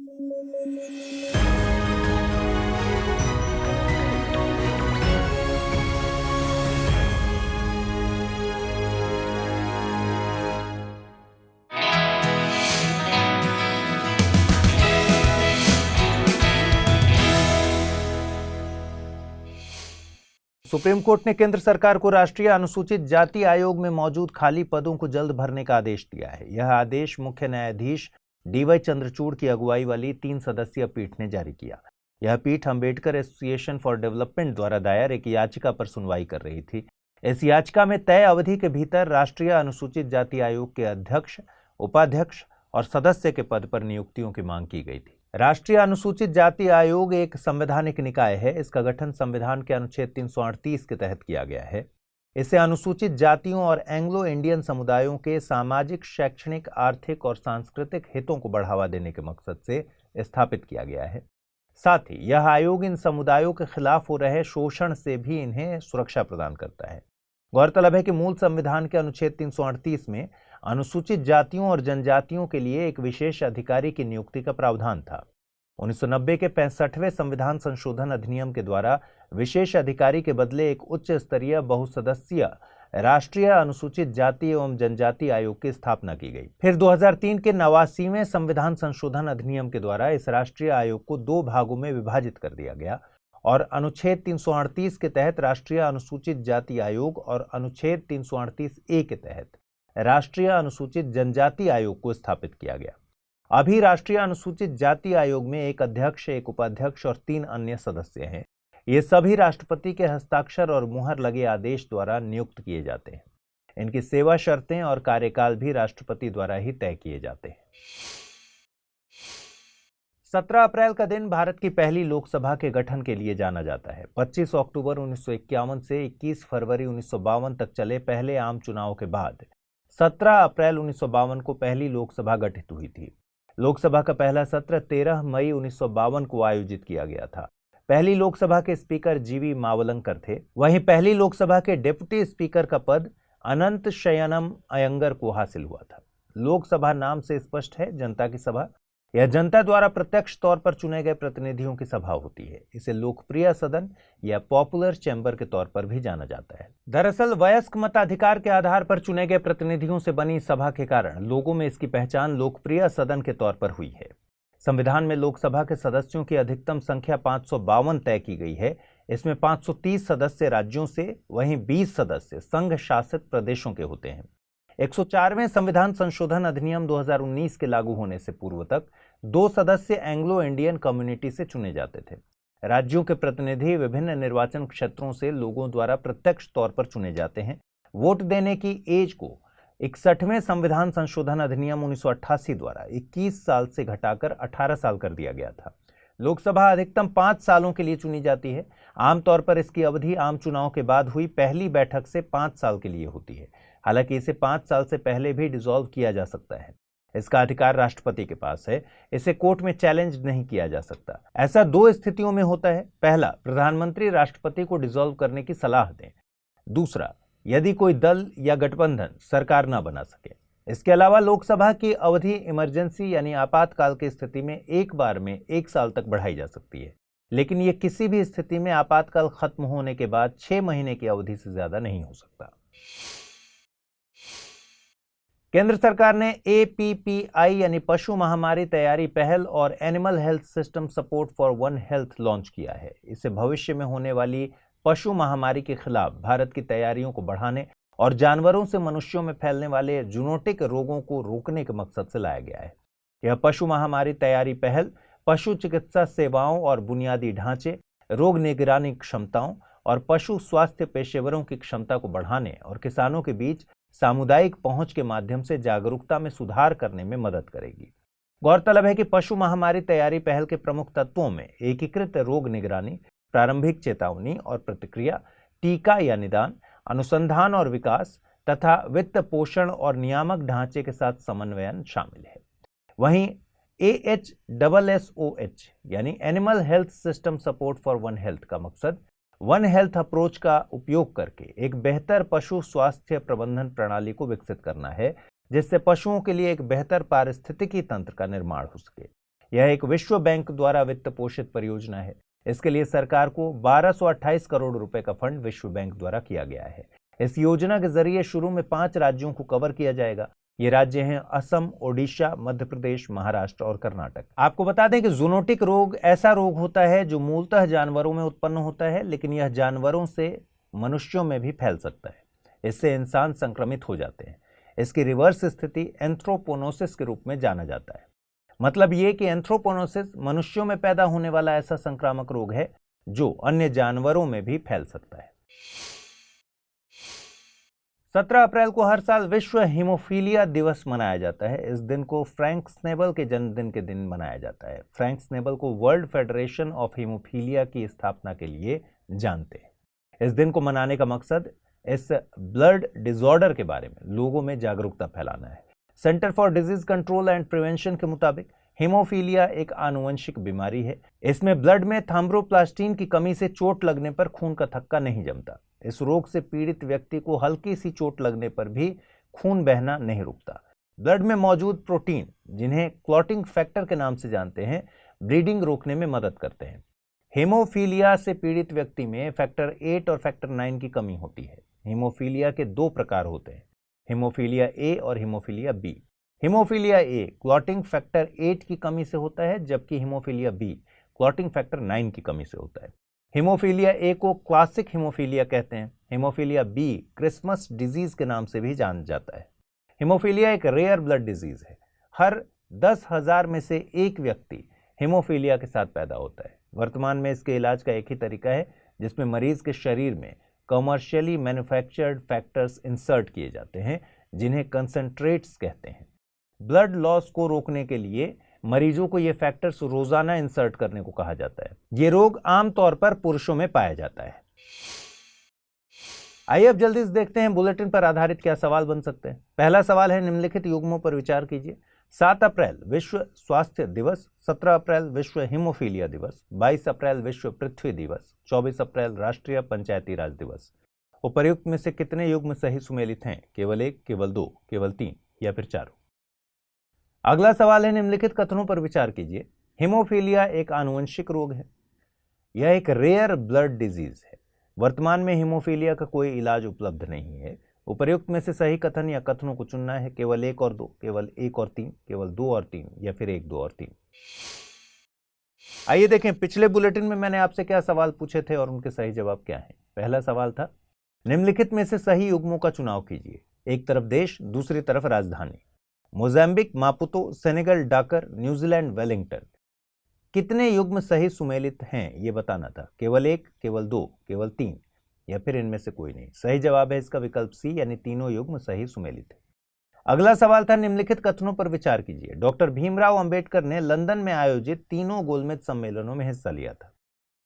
Supreme court ने केंद्र सरकार को राष्ट्रीय अनुसूचित जाति आयोग में मौजूद खाली पदों को जल्द भरने का आदेश दिया है। यह आदेश मुख्य न्यायाधीश डीवाई चंद्रचूड़ की अगुवाई वाली 3 सदस्यीय पीठ ने जारी किया। यह पीठ अंबेडकर एसोसिएशन फॉर डेवलपमेंट द्वारा दायर एक याचिका पर सुनवाई कर रही थी। इस याचिका में तय अवधि के भीतर राष्ट्रीय अनुसूचित जाति आयोग के अध्यक्ष, उपाध्यक्ष और सदस्य के पद पर नियुक्तियों की मांग की गई थी। राष्ट्रीय अनुसूचित जाति आयोग एक संवैधानिक निकाय है। इसका गठन संविधान के अनुच्छेद 338 के तहत किया गया है। इसे अनुसूचित जातियों और एंग्लो इंडियन समुदायों के सामाजिक, शैक्षणिक, आर्थिक और सांस्कृतिक हितों को बढ़ावा देने के मकसद से स्थापित किया गया है। साथ ही यह आयोग इन समुदायों के खिलाफ हो रहे शोषण से भी इन्हें सुरक्षा प्रदान करता है। गौरतलब है कि मूल संविधान के अनुच्छेद 338 में अनुसूचित जातियों और जनजातियों के लिए एक विशेष अधिकारी की नियुक्ति का प्रावधान था। 1990 के 65वें संविधान संशोधन अधिनियम के द्वारा विशेष अधिकारी के बदले एक उच्च स्तरीय बहुसदस्यीय राष्ट्रीय अनुसूचित जाति एवं जनजाति आयोग की स्थापना की गई। फिर 2003 के 89वें संविधान संशोधन अधिनियम के द्वारा इस राष्ट्रीय आयोग को 2 भागों में विभाजित कर दिया गया और अनुच्छेद 338 के तहत राष्ट्रीय अनुसूचित जाति आयोग और अनुच्छेद 338A के तहत राष्ट्रीय अनुसूचित जनजाति आयोग को स्थापित किया गया। अभी राष्ट्रीय अनुसूचित जाति आयोग में एक अध्यक्ष, एक उपाध्यक्ष और 3 अन्य सदस्य हैं। ये सभी राष्ट्रपति के हस्ताक्षर और मुहर लगे आदेश द्वारा नियुक्त किए जाते हैं। इनकी सेवा शर्तें और कार्यकाल भी राष्ट्रपति द्वारा ही तय किए जाते हैं। 17 अप्रैल का दिन भारत की पहली लोकसभा के गठन के लिए जाना जाता है। 25 अक्टूबर 1951 से 21 फरवरी 1952 तक चले पहले आम चुनाव के बाद 17 अप्रैल 1952 को पहली लोकसभा गठित हुई थी। लोकसभा का पहला सत्र 13 मई 1952 को आयोजित किया गया था। पहली लोकसभा के स्पीकर जीवी मावलंकर थे। वहीं पहली लोकसभा के डिप्टी स्पीकर का पद अनंत शयनम अयंगर को हासिल हुआ था। लोकसभा नाम से स्पष्ट है, जनता की सभा। यह जनता द्वारा प्रत्यक्ष तौर पर चुने गए प्रतिनिधियों की सभा होती है। इसे लोकप्रिय सदन या पॉपुलर चैम्बर के तौर पर भी जाना जाता है। दरअसल वयस्क मताधिकार के आधार पर चुने गए प्रतिनिधियों से बनी सभा के कारण लोगों में इसकी पहचान लोकप्रिय सदन के तौर पर हुई है। संविधान में लोकसभा के सदस्यों की अधिकतम संख्या 552 तय की गई है। इसमें 530 सदस्य राज्यों से, वहीं 20 सदस्य संघ शासित प्रदेशों के होते हैं। 104वें संविधान संशोधन अधिनियम 2019 के लागू होने से पूर्व तक 2 सदस्य एंग्लो इंडियन कम्युनिटी से चुने जाते थे। राज्यों के प्रतिनिधि विभिन्न निर्वाचन क्षेत्रों से लोगों द्वारा प्रत्यक्ष तौर पर चुने जाते हैं। वोट देने की एज को 61वें संविधान संशोधन अधिनियम 1988 द्वारा 21 साल से घटाकर 18 साल कर दिया गया था। लोकसभा अधिकतम 5 सालों के लिए चुनी जाती है। आमतौर पर इसकी अवधि आम चुनाव के बाद हुई पहली बैठक से 5 साल के लिए होती है। हालांकि इसे 5 साल से पहले भी डिसॉल्व किया जा सकता है। इसका अधिकार राष्ट्रपति के पास है। इसे कोर्ट में चैलेंज नहीं किया जा सकता। ऐसा 2 स्थितियों में होता है। पहला, प्रधानमंत्री राष्ट्रपति को डिसॉल्व करने की सलाह दें। दूसरा, यदि कोई दल या गठबंधन सरकार न बना सके। इसके अलावा लोकसभा की अवधि इमरजेंसी यानी आपातकाल की स्थिति में एक बार में 1 साल तक बढ़ाई जा सकती है, लेकिन यह किसी भी स्थिति में आपातकाल खत्म होने के बाद 6 महीने की अवधि से ज्यादा नहीं हो सकता। केंद्र सरकार ने APPI यानी पशु महामारी तैयारी पहल और animal health system support for one health launch किया है। इसे भविष्य में होने वाली पशु महामारी के खिलाफ भारत की तैयारियों को बढ़ाने और जानवरों से मनुष्यों में फैलने वाले जूनोटिक रोगों को रोकने के मकसद से लाया गया है। यह पशु महामारी तैयारी पहल पशु चिकित्सा सेवाओं और बुनियादी ढांचे, रोग निगरानी क्षमताओं और पशु स्वास्थ्य पेशेवरों की क्षमता को बढ़ाने और किसानों के बीच सामुदायिक पहुंच के माध्यम से जागरूकता में सुधार करने में मदद करेगी। गौरतलब है कि पशु महामारी तैयारी पहल के प्रमुख तत्वों में एकीकृत रोग निगरानी, प्रारंभिक चेतावनी और प्रतिक्रिया, टीका या निदान, अनुसंधान और विकास तथा वित्त पोषण और नियामक ढांचे के साथ समन्वयन शामिल है। वहीं AHSSOH यानी animal health system support for one health का मकसद वन हेल्थ अप्रोच का उपयोग करके एक बेहतर पशु स्वास्थ्य प्रबंधन प्रणाली को विकसित करना है, जिससे पशुओं के लिए एक बेहतर पारिस्थितिकी तंत्र का निर्माण हो सके। यह एक विश्व बैंक द्वारा वित्त पोषित परियोजना है। इसके लिए सरकार को 1228 करोड़ रुपए का फंड विश्व बैंक द्वारा किया गया है। इस योजना के जरिए शुरू में 5 राज्यों को कवर किया जाएगा। ये राज्य हैं असम, ओडिशा, मध्य प्रदेश, महाराष्ट्र और कर्नाटक। आपको बता दें कि जूनोटिक रोग ऐसा रोग होता है जो मूलतः जानवरों में उत्पन्न होता है, लेकिन यह जानवरों से मनुष्यों में भी फैल सकता है। इससे इंसान संक्रमित हो जाते हैं। इसकी रिवर्स स्थिति एंथ्रोपोनोसिस के रूप में जाना जाता है। मतलब ये कि एंथ्रोपोनोसिस मनुष्यों में पैदा होने वाला ऐसा संक्रामक रोग है जो अन्य जानवरों में भी फैल सकता है। 17 अप्रैल को हर साल विश्व हीमोफीलिया दिवस मनाया जाता है। इस दिन को फ्रैंक स्नेबल के जन्मदिन के दिन मनाया जाता है। फ्रैंक स्नेबल को वर्ल्ड फेडरेशन ऑफ हीमोफीलिया की स्थापना के लिए जानते हैं। इस दिन को मनाने का मकसद इस ब्लड डिसऑर्डर के बारे में लोगों में जागरूकता फैलाना है। Centre for disease control and prevention के मुताबिक हीमोफीलिया एक आनुवंशिक बीमारी है। इसमें ब्लड में थ्रोम्बोप्लास्टिन की कमी से चोट लगने पर खून का थक्का नहीं जमता। इस रोग से पीड़ित व्यक्ति को हल्की सी चोट लगने पर भी खून बहना नहीं रुकता। ब्लड में मौजूद प्रोटीन, जिन्हें क्लॉटिंग फैक्टर के नाम से जानते हैं, ब्लीडिंग रोकने में मदद करते हैं। हीमोफीलिया से पीड़ित व्यक्ति में फैक्टर 8 और फैक्टर 9 की कमी होती है। हीमोफीलिया के 2 प्रकार होते हैं, हीमोफीलिया ए और haemophilia B. Haemophilia A clotting factor 8 की कमी से होता है, जबकि हीमोफीलिया बी क्लॉटिंग फैक्टर 9 की कमी से होता है। हीमोफीलिया ए को क्लासिक हीमोफीलिया कहते हैं। हीमोफीलिया बी क्रिसमस डिजीज के नाम से भी जाना जाता है। हीमोफीलिया एक रेयर ब्लड डिजीज है। हर 10,000 में से एक व्यक्ति हीमोफीलिया के साथ पैदा होता है। वर्तमान में इसके इलाज का एक ही तरीका है, जिसमें मरीज के शरीर में कमर्शियली मैन्युफैक्चर्ड फैक्टर्स इंसर्ट किए जाते हैं, जिन्हें कंसंट्रेट्स कहते हैं। ब्लड लॉस को रोकने के लिए मरीजों को ये फैक्टर्स रोजाना इंसर्ट करने को कहा जाता है। ये रोग आमतौर पर पुरुषों में पाया जाता है। आइए अब जल्दी से देखते हैं बुलेटिन पर आधारित क्या सवाल बन सकते हैं। पहला सवाल है, निम्नलिखित युग्मों पर विचार कीजिए। 7 अप्रैल विश्व स्वास्थ्य दिवस, 17 अप्रैल विश्व हीमोफीलिया दिवस, 22 अप्रैल विश्व पृथ्वी दिवस, 24 अप्रैल राष्ट्रीय पंचायती राज दिवस। उपर्युक्त में से कितने युग्म सही सुमेलित हैं? केवल 1, केवल 2, केवल 3 या फिर 4? अगला सवाल है, निम्नलिखित कथनों पर विचार कीजिए। हीमोफीलिया एक आनुवंशिक रोग है। यह एक रेयर ब्लड डिजीज है। वर्तमान में हीमोफीलिया का कोई इलाज उपलब्ध नहीं है। उपर्युक्त में से सही कथन या कथनों को चुनना है। केवल 1 और 2, केवल 1 और 3, केवल 2 और 3 या फिर 1, 2 और 3। आइए देखें पिछले बुलेटिन में मैंने आपसे क्या सवाल पूछे थे और उनके सही जवाब क्या हैं। पहला सवाल था, निम्नलिखित में से सही युग्मों का चुनाव कीजिए। एक तरफ देश, दूसरी तरफ राजधानी। Mozambique, Maputo, Senegal, Dakar, New Zealand, Wellington. कितने युग्म सही सुमेलित हैं ये बताना था। केवल 1, केवल 2, केवल 3 या फिर इनमें से कोई नहीं। सही जवाब है इसका विकल्प सी, यानी तीनों युग्म सही सुमेलित है। अगला सवाल था, निम्नलिखित कथनों पर विचार कीजिए। डॉक्टर भीमराव अंबेडकर ने लंदन में आयोजित तीनों गोलमेज सम्मेलनों में हिस्सा लिया था।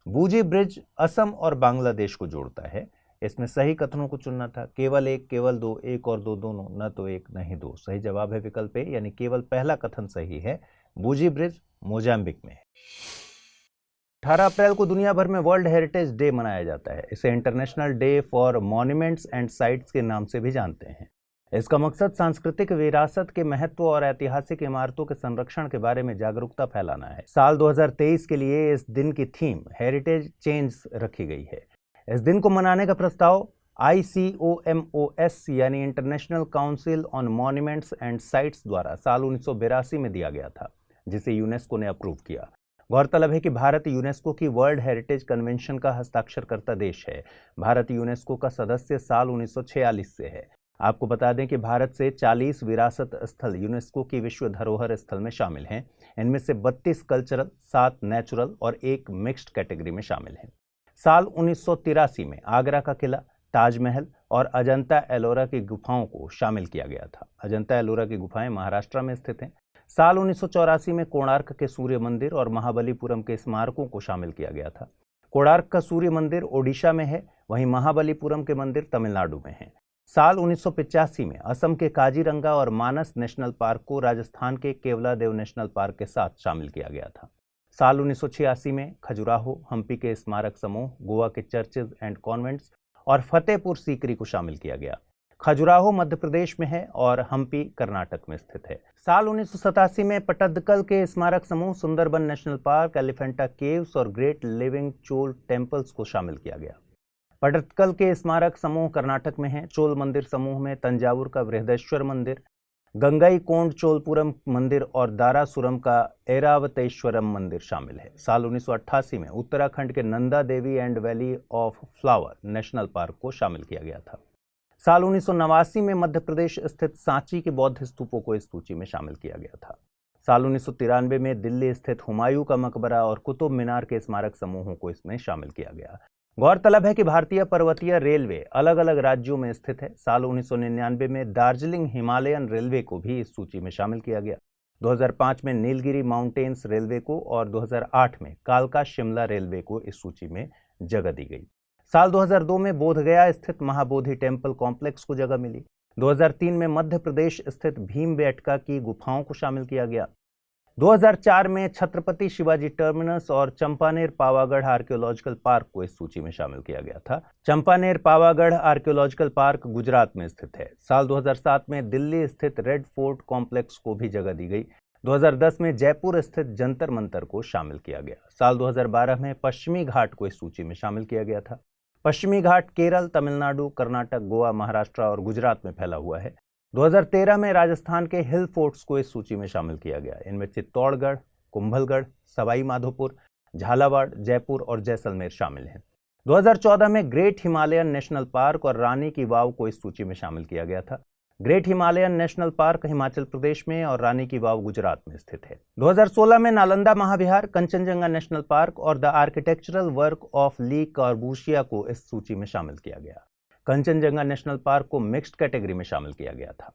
बूजी ब्रिज असम और बांग्लादेश को जोड़ता है। इसमें सही कथनों को चुनना था। केवल 1, केवल 2, 1 और 2 दोनों, न तो 1 न ही 2। सही जवाब है विकल्प ए, यानी केवल पहला कथन सही है। बूजी ब्रिज मोजाम्बिक में है। 18 अप्रैल को दुनिया भर में वर्ल्ड हेरिटेज डे मनाया जाता है। इसे international day for monuments and sites के नाम से भी जानते हैं। इसका मकसद सांस्कृतिक विरासत के महत्व और ऐतिहासिक इमारतों के संरक्षण के बारे में जागरूकता फैलाना है। साल 2023 के लिए इस दिन की थीम हेरिटेज चेंज रखी गई है। इस दिन को मनाने का प्रस्ताव ICOMOS यानी international council on monuments and sites द्वारा साल 1982 में दिया गया था, जिसे यूनेस्को ने अप्रूव किया। गौरतलब है कि भारत यूनेस्को की वर्ल्ड हेरिटेज कन्वेंशन का हस्ताक्षरकर्ता देश है। भारत यूनेस्को का सदस्य साल 1946 से है। आपको बता दें कि भारत से 40 विरासत स्थल यूनेस्को की विश्व धरोहर स्थल में शामिल हैं। इनमें से 32 कल्चरल, 7 नेचुरल और 1 मिक्स्ड कैटेगरी में शामिल हैं। साल 1983 में आगरा का किला, ताजमहल और अजंता एलोरा की गुफाओं को शामिल किया गया था। अजंता एलोरा की गुफाएं महाराष्ट्र में स्थित हैं। साल 1984 में कोणार्क के सूर्य मंदिर और महाबलीपुरम के स्मारकों को शामिल किया गया था। कोणार्क का सूर्य मंदिर ओडिशा में है, वहीं महाबलीपुरम के मंदिर तमिलनाडु में हैं। साल 1985 में असम के काजीरंगा और मानस नेशनल पार्क को राजस्थान के केवलादेव नेशनल पार्क के साथ शामिल किया गया था। साल 1986 में खजुराहो, हम्पी के स्मारक समूह, गोवा के चर्चेज एंड कॉन्वेंट्स और फतेहपुर सीकरी को शामिल किया गया। खजुराहो मध्य प्रदेश में है और हम्पी कर्नाटक में स्थित है। साल 1987 में पट्टदकल के स्मारक समूह Sundarban national park, Elephanta caves और ग्रेट लिविंग चोल टेम्पल्स को शामिल किया गया। पट्टदकल के स्मारक समूह कर्नाटक में है। चोल मंदिर समूह में तंजावुर का बृहदेश्वर मंदिर, गंगई कोंड चोलपुरम मंदिर और दारासुरम का ऐरावतेश्वरम मंदिर शामिल है। साल 1988 में उत्तराखंड के Nanda Devi and valley of flower national park को शामिल किया गया था। साल 1989 में मध्य प्रदेश स्थित सांची के बौद्ध स्तूपों को इस सूची में शामिल किया गया था। साल 1993 में दिल्ली स्थित हुमायूं का मकबरा और कुतुब मीनार के स्मारक समूहों को इसमें शामिल किया गया। गौरतलब है कि भारतीय पर्वतीय रेलवे अलग अलग राज्यों में स्थित है। साल 1999 में दार्जिलिंग हिमालयन रेलवे को भी इस सूची में शामिल किया गया। 2005 में नीलगिरी माउंटेन्स रेलवे को और 2008 में कालका शिमला रेलवे को इस सूची में जगह दी गई। साल 2002 में बोधगया स्थित महाबोधि टेम्पल कॉम्प्लेक्स को जगह मिली। 2003 में मध्य प्रदेश स्थित भीमबेटका की गुफाओं को शामिल किया गया। 2004 में छत्रपति शिवाजी टर्मिनस और चंपानेर पावागढ़ आर्कियोलॉजिकल पार्क को इस सूची में शामिल किया गया था। चंपानेर पावागढ़ आर्कियोलॉजिकल पार्क गुजरात में स्थित है। साल 2007 में दिल्ली स्थित रेड फोर्ट कॉम्प्लेक्स को भी जगह दी गई। 2010 में जयपुर स्थित जंतर मंतर को शामिल किया गया। साल 2012 में पश्चिमी घाट को इस सूची में शामिल किया गया था। पश्चिमी घाट केरल, तमिलनाडु, कर्नाटक, गोवा, महाराष्ट्र और गुजरात में फैला हुआ है। 2013 में राजस्थान के हिल फोर्ट्स को इस सूची में शामिल किया गया। इनमें चित्तौड़गढ़, कुंभलगढ़, सवाई माधोपुर, झालावाड़, जयपुर और जैसलमेर शामिल हैं। 2014 में ग्रेट हिमालयन नेशनल पार्क और रानी की वाव को इस सूची में शामिल किया गया था। Great Himalayan national park Himachal Pradesh में और रानी की वाव गुजरात में स्थित है। 2016 में नालंदा महाविहार, कंचनजंगा नेशनल पार्क और द आर्किटेक्चरल वर्क ऑफ ली कॉर्बूसिया को इस सूची में शामिल किया गया। कंचनजंगा नेशनल पार्क को मिक्स्ड कैटेगरी में शामिल किया गया था।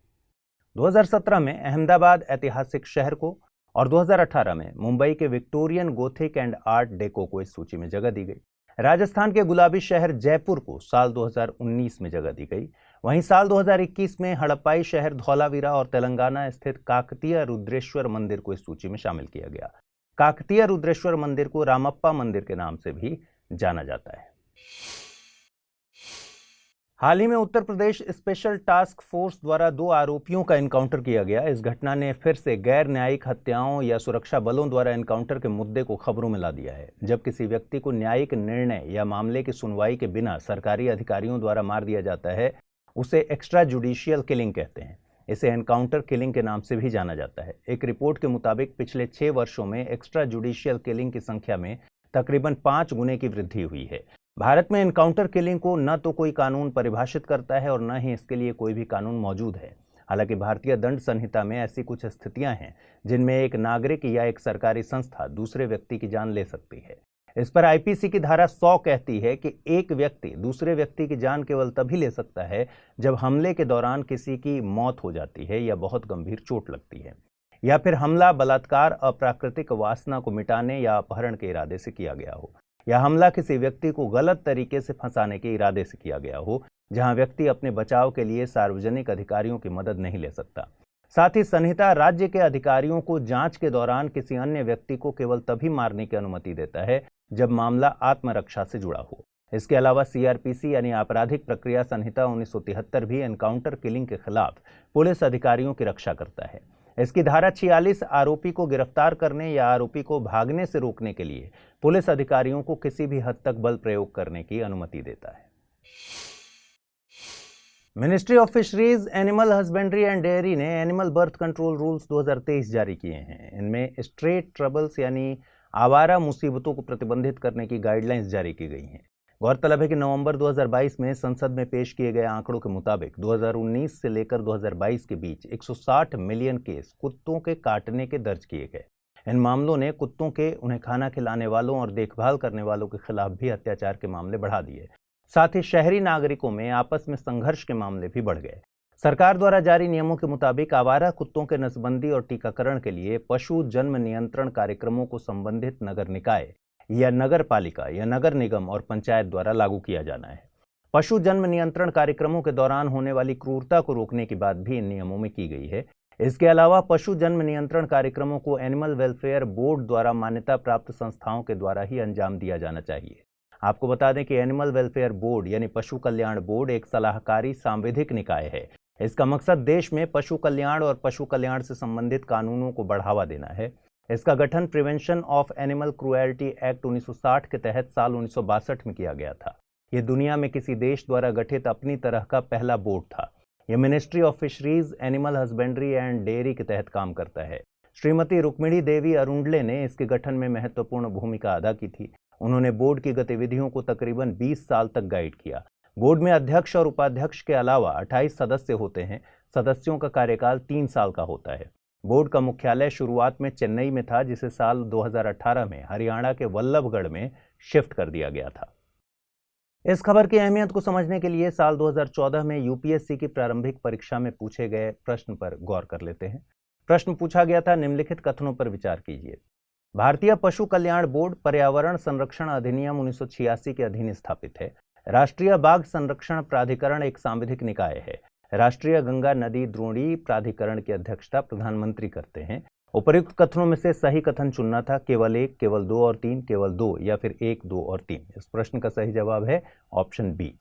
2017 में अहमदाबाद ऐतिहासिक शहर को और 2018 में मुंबई के Victorian Gothic and art deco को इस सूची में जगह दी गई। राजस्थान के गुलाबी शहर जयपुर को साल 2019 में जगह दी गई। वहीं साल 2021 में हड़प्पाई शहर धौलावीरा और तेलंगाना स्थित काकतीय रुद्रेश्वर मंदिर को इस सूची में शामिल किया गया। काकतीय रुद्रेश्वर मंदिर को रामप्पा मंदिर के नाम से भी जाना जाता है। हाल ही में Uttar Pradesh special task force द्वारा 2 आरोपियों का एनकाउंटर किया गया। इस घटना ने फिर से गैर न्यायिक हत्याओं या सुरक्षा बलों द्वारा एनकाउंटर के मुद्दे को खबरों में ला दिया है। जब किसी व्यक्ति को न्यायिक निर्णय या मामले की सुनवाई के बिना सरकारी अधिकारियों द्वारा मार दिया जाता है, उसे एक्स्ट्रा जुडिशियल किलिंग कहते हैं। इसे एनकाउंटर किलिंग के नाम से भी जाना जाता है। एक रिपोर्ट के मुताबिक पिछले 6 वर्षों में एक्स्ट्रा जुडिशियल किलिंग की संख्या में तकरीबन 5 गुने की वृद्धि हुई है। भारत में एनकाउंटर किलिंग को न तो कोई कानून परिभाषित करता है और न ही इसके लिए कोई भी कानून मौजूद है। हालांकि भारतीय दंड संहिता में ऐसी कुछ स्थितियां हैं जिनमें एक नागरिक या एक सरकारी संस्था दूसरे व्यक्ति की जान ले सकती है। इस पर आईपीसी की धारा 100 कहती है कि एक व्यक्ति दूसरे व्यक्ति की जान केवल तभी ले सकता है जब हमले के दौरान किसी की मौत हो जाती है या बहुत गंभीर चोट लगती है, या फिर हमला बलात्कार, अप्राकृतिक वासना को मिटाने या अपहरण के इरादे से किया गया हो, या हमला किसी व्यक्ति को गलत तरीके से फंसाने के इरादे से किया गया हो, जहां व्यक्ति अपने बचाव के लिए सार्वजनिक अधिकारियों की मदद नहीं ले सकता। साथ ही संहिता राज्य के अधिकारियों को जांच के दौरान किसी अन्य व्यक्ति को केवल तभी मारने की अनुमति देता है जब मामला आत्मरक्षा से जुड़ा हो। इसके अलावा सीआरपीसी यानी आपराधिक प्रक्रिया संहिता 1973 भी एनकाउंटर किलिंग के खिलाफ पुलिस अधिकारियों की रक्षा करता है। इसकी धारा 46 आरोपी को गिरफ्तार करने या आरोपी को भागने से रोकने के लिए पुलिस अधिकारियों को किसी भी हद तक बल प्रयोग करने की अनुमति देता है। Ministry of fisheries, animal husbandry and dairy ने एनिमल बर्थ कंट्रोल रूल्स 2023 जारी किए हैं। इनमें स्ट्रेट ट्रबल्स यानी आवारा मुसीबतों को प्रतिबंधित करने की गाइडलाइंस जारी की गई हैं। गौरतलब है कि नवंबर 2022 में संसद में पेश किए गए आंकड़ों के मुताबिक 2019 से लेकर 2022 के बीच 160 मिलियन केस कुत्तों के काटने के दर्ज किए गए। इन मामलों ने कुत्तों के उन्हें खाना खिलाने वालों और देखभाल करने वालों के खिलाफ भी अत्याचार के मामले बढ़ा दिए। साथ ही शहरी नागरिकों में आपस में संघर्ष के मामले भी बढ़ गए। सरकार द्वारा जारी नियमों के मुताबिक आवारा कुत्तों के नसबंदी और टीकाकरण के लिए पशु जन्म नियंत्रण कार्यक्रमों को संबंधित नगर निकाय या नगर पालिका या नगर निगम और पंचायत द्वारा लागू किया जाना है। पशु जन्म नियंत्रण कार्यक्रमों के दौरान होने वाली क्रूरता को रोकने की बात भी इन नियमों में की गई है। इसके अलावा पशु जन्म नियंत्रण कार्यक्रमों को एनिमल वेलफेयर बोर्ड द्वारा मान्यता प्राप्त संस्थाओं के द्वारा ही अंजाम दिया जाना चाहिए। आपको बता दें कि एनिमल वेलफेयर बोर्ड यानी पशु कल्याण बोर्ड एक सलाहकारी सांविधिक निकाय है। इसका मकसद देश में पशु कल्याण और पशु कल्याण से संबंधित कानूनों को बढ़ावा देना है। इसका गठन prevention of animal cruelty act 1960 के तहत साल 1962 में किया गया था। यह दुनिया में किसी देश द्वारा गठित अपनी तरह का पहला बोर्ड था। यह ministry of fisheries, animal husbandry and dairy के तहत काम करता है। श्रीमती रुक्मिणी देवी अरुंडले ने इसके गठन में महत्वपूर्ण भूमिका अदा की थी। उन्होंने बोर्ड की गतिविधियों को तकरीबन 20 साल तक गाइड किया। बोर्ड में अध्यक्ष और उपाध्यक्ष के अलावा 28 सदस्य होते हैं। सदस्यों का कार्यकाल 3 साल का होता है। बोर्ड का मुख्यालय शुरुआत में चेन्नई में था, जिसे साल 2018 में हरियाणा के वल्लभगढ़ में शिफ्ट कर दिया गया था। इस खबर की अहमियत को समझने के लिए साल 2014 में यूपीएससी की प्रारंभिक परीक्षा में पूछे गए प्रश्न पर गौर कर लेते हैं। प्रश्न पूछा गया था, निम्नलिखित कथनों पर विचार कीजिए। भारतीय पशु कल्याण बोर्ड पर्यावरण संरक्षण अधिनियम 1986 के अधीन स्थापित है। राष्ट्रीय बाघ संरक्षण प्राधिकरण एक सांविधिक निकाय है। राष्ट्रीय गंगा नदी द्रोणी प्राधिकरण की अध्यक्षता प्रधानमंत्री करते हैं। उपर्युक्त कथनों में से सही कथन चुनना था, केवल 1, केवल 2 और 3, केवल 2 या फिर 1, 2 और 3। इस प्रश्न का सही जवाब है ऑप्शन बी।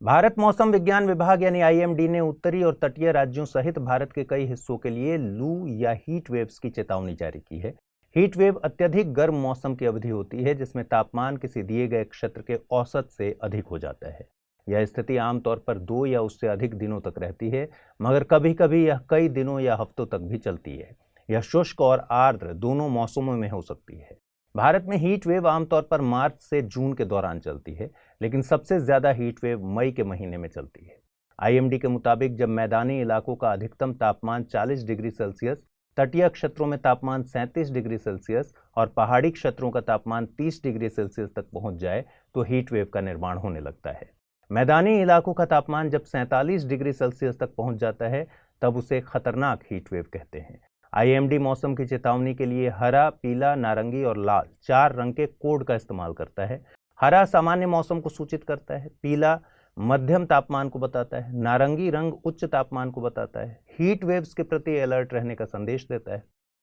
भारत मौसम विज्ञान विभाग यानी आईएमडी ने उत्तरी और तटीय राज्यों सहित भारत के कई हिस्सों के लिए लू या हीट वेव्स की चेतावनी जारी की है। हीट वेव अत्यधिक गर्म मौसम की अवधि होती है जिसमें तापमान किसी दिए गए क्षेत्र के औसत से अधिक हो जाता है। यह स्थिति आमतौर पर 2 या उससे अधिक दिनों तक रहती है, मगर कभी कभी यह कई दिनों या हफ्तों तक भी चलती है। यह शुष्क और आर्द्र दोनों मौसमों में हो सकती है। भारत में हीट वेव आमतौर पर मार्च से जून के दौरान चलती है, लेकिन सबसे ज्यादा हीट वेव मई के महीने में चलती है। आईएमडी के मुताबिक जब मैदानी इलाकों का अधिकतम तापमान 40 डिग्री सेल्सियस, तटीय क्षेत्रों में तापमान 37 डिग्री सेल्सियस और पहाड़ी क्षेत्रों का तापमान 30 डिग्री सेल्सियस तक पहुंच जाए तो हीट वेव का निर्माण होने लगता है। मैदानी इलाकों का तापमान जब 47 डिग्री सेल्सियस तक पहुंच जाता है तब उसे खतरनाक हीट वेव कहते हैं। आईएमडी मौसम की चेतावनी के लिए हरा, पीला, नारंगी और लाल 4 रंग के कोड का इस्तेमाल करता है। हरा सामान्य मौसम को सूचित करता है, पीला मध्यम तापमान को बताता है, नारंगी रंग उच्च तापमान को बताता है, हीट वेव्स के प्रति अलर्ट रहने का संदेश देता है,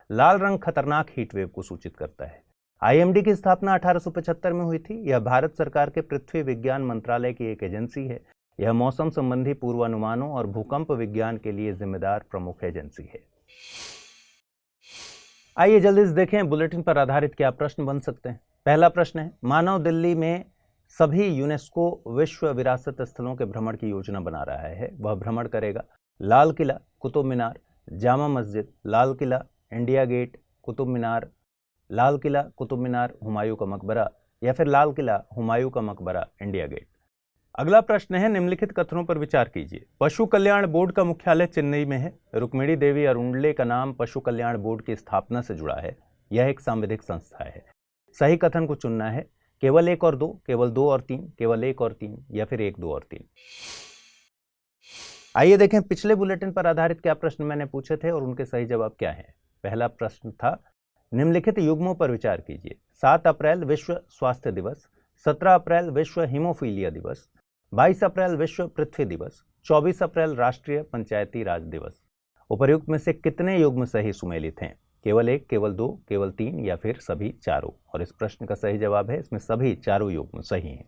लाल रंग खतरनाक हीट वेव को सूचित करता है। आईएमडी की स्थापना 1875 में हुई थी। यह भारत सरकार के पृथ्वी विज्ञान मंत्रालय की एक एजेंसी है। यह मौसम संबंधी पूर्वानुमानों और भूकंप विज्ञान के लिए जिम्मेदार प्रमुख एजेंसी है। आइए जल्दी से देखें बुलेटिन पर आधारित क्या प्रश्न बन सकते हैं। पहला प्रश्न है, मानव दिल्ली में सभी यूनेस्को विश्व विरासत स्थलों के भ्रमण की योजना बना रहा है। वह भ्रमण करेगा लाल किला, कुतुब मीनार, जामा मस्जिद, लाल किला, इंडिया गेट, कुतुब मीनार, लाल किला, कुतुब मीनार, हुमायूं का मकबरा या फिर लाल किला, हुमायूं का मकबरा, इंडिया गेट। अगला प्रश्न है, निम्नलिखित कथनों पर विचार कीजिए। पशु कल्याण बोर्ड का मुख्यालय चेन्नई में है। रुक्मिणी देवी अरुंडले का नाम पशु कल्याण बोर्ड की स्थापना से जुड़ा है। यह एक सांविधिक संस्था है। सही कथन को चुनना है, केवल 1 और 2, केवल 2 और 3, केवल 1 और 3 या फिर 1, 2 और 3। आइए देखें पिछले बुलेटिन पर आधारित क्या प्रश्न मैंने पूछे थे और उनके सही जवाब क्या हैं। पहला प्रश्न था, निम्नलिखित युग्मों पर विचार कीजिए। 7 अप्रैल विश्व स्वास्थ्य दिवस, 17 अप्रैल विश्व हीमोफीलिया दिवस, 22 अप्रैल विश्व पृथ्वी दिवस, 24 अप्रैल राष्ट्रीय पंचायती राज दिवस। उपर्युक्त में से कितने युग्म सही सुमेलित हैं? केवल 1, केवल 2, केवल 3 या फिर सभी चारों? और इस प्रश्न का सही जवाब है इसमें सभी चारों युग्म सही हैं।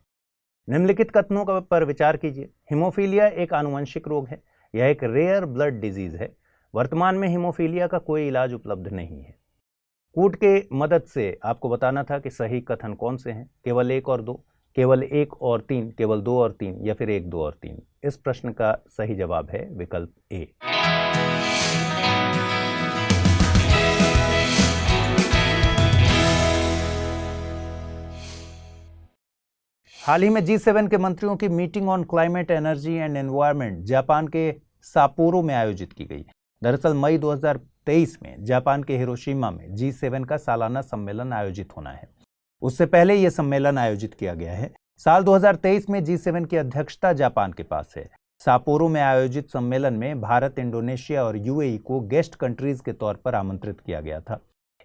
निम्नलिखित कथनों पर विचार कीजिए। हीमोफीलिया एक आनुवंशिक रोग है। यह एक रेयर ब्लड डिजीज है। वर्तमान में हीमोफीलिया का कोई इलाज उपलब्ध नहीं है। कूट के मदद से आपको बताना था कि सही कथन कौन से हैं। केवल 1 और 2, केवल 1 और 3, केवल 2 और 3 या फिर 1, 2 और 3। इस प्रश्न का सही जवाब है विकल्प ए। हाल ही में G7 के मंत्रियों की meeting on climate, energy and environment Japan के सापोरो में आयोजित की गई। दरअसल मई 2023 में जापान के हिरोशिमा में G7 का सालाना सम्मेलन आयोजित होना है। उससे पहले यह सम्मेलन आयोजित किया गया है। साल 2023 में G7 की अध्यक्षता जापान के पास है। सापोरो में आयोजित सम्मेलन में भारत, इंडोनेशिया और यूएई को गेस्ट कंट्रीज के तौर पर आमंत्रित किया गया था।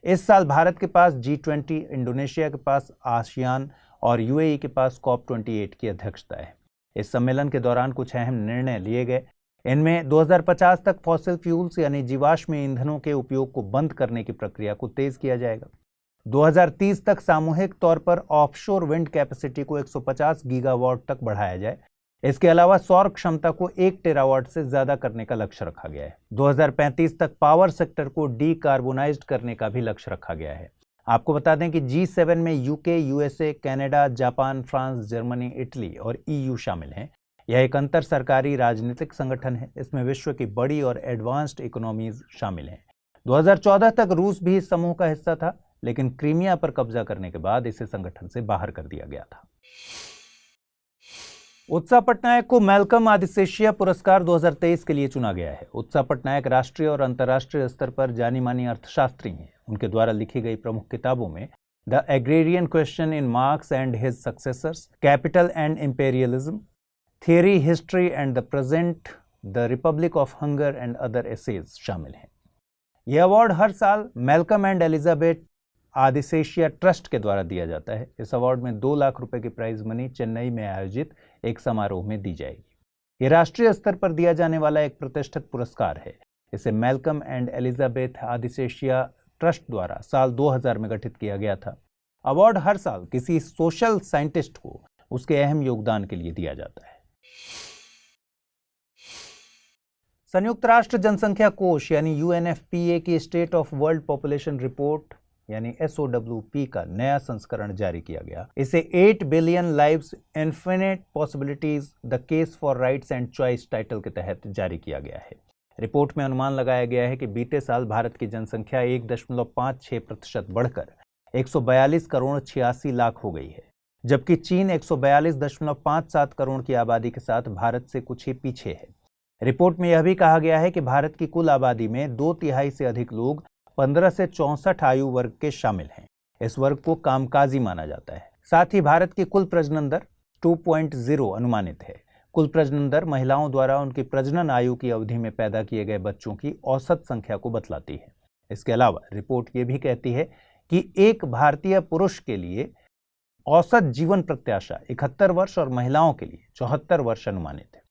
इस साल भारत के पास G20, इंडोनेशिया के पास आसियान और यूएई के पास COP28 की अध्यक्षता है। इस सम्मेलन के दौरान कुछ अहम निर्णय लिए गए। इनमें 2050 तक फॉसिल फ्यूल्स यानी जीवाश्म ईंधनों के उपयोग को बंद करने की प्रक्रिया को तेज किया जाएगा। 2030 तक सामूहिक तौर पर ऑफशोर विंड कैपेसिटी को 150 गीगावाट तक बढ़ाया जाए। इसके अलावा सौर क्षमता को 1 टेरावाट से ज्यादा करने का लक्ष्य रखा गया है। 2035 तक पावर सेक्टर को डीकार्बोनाइज्ड करने का भी लक्ष्य रखा गया है। आपको बता दें कि G7 में UK, USA, Canada, Japan, France, Germany, Italy और EU शामिल हैं। यह एक अंतर सरकारी राजनीतिक संगठन है। इसमें विश्व की बड़ी और एडवांस्ड इकोनॉमीज शामिल हैं। 2014 तक रूस भी इस समूह का हिस्सा था, लेकिन क्रीमिया पर कब्जा करने के बाद इसे संगठन से बाहर कर दिया गया था। उत्साह पटनायक को मैल्कम आदिसेशिया पुरस्कार 2023 के लिए चुना गया है। उत्साह पटनायक राष्ट्रीय और अंतर्राष्ट्रीय स्तर पर जानी मानी अर्थशास्त्री हैं। उनके द्वारा लिखी गई प्रमुख किताबों में the agrarian question in Marx and his successors, capital and imperialism, theory, history and the present, the republic of hunger and other essays शामिल हैं। यह अवार्ड हर साल Malcolm and Elizabeth Adiseshiah trust के द्वारा दिया जाता है। इस अवार्ड में 2 लाख रुपए की प्राइज मनी चेन्नई में आयोजित एक समारोह में दी जाएगी। यह राष्ट्रीय स्तर पर दिया जाने वाला एक प्रतिष्ठित पुरस्कार है। इसे Malcolm and Elizabeth Adiseshiah trust द्वारा साल 2000 में गठित किया गया था। अवार्ड हर साल किसी सोशल साइंटिस्ट को उसके अहम योगदान के लिए दिया जाता है। संयुक्त राष्ट्र जनसंख्या कोष यानी UNFPA की state of world population report यानी SOWP का नया संस्करण जारी किया गया। इसे 8 billion lives infinite possibilities the case for rights and choice title के तहत जारी किया गया है। रिपोर्ट में अनुमान लगाया गया है कि बीते साल भारत की जनसंख्या 1.56% बढ़कर 142 करोड़ 86 लाख हो गई है, जबकि चीन 142.57 करोड़ की आबादी के साथ भारत से कुछ ही पीछे है। रिपोर्ट में यह भी कहा गया है कि भारत की कुल आबादी में 2/3 से अधिक लोग 15 से 64 आयु वर्ग के शामिल हैं। इस वर्ग को कामकाजी माना जाता है। साथ ही भारत की कुल प्रजनन दर 2.0 अनुमानित है। कुल प्रजनन दर महिलाओं द्वारा उनकी प्रजनन आयु की अवधि में पैदा किए गए बच्चों की औसत संख्या को बतलाती है। इसके अलावा रिपोर्ट ये भी कहती है कि एक भारतीय पुरुष के लिए औसत जीवन प्रत्याशा 71 वर्ष और महिलाओं के लिए 74 वर्ष अनुमानित है।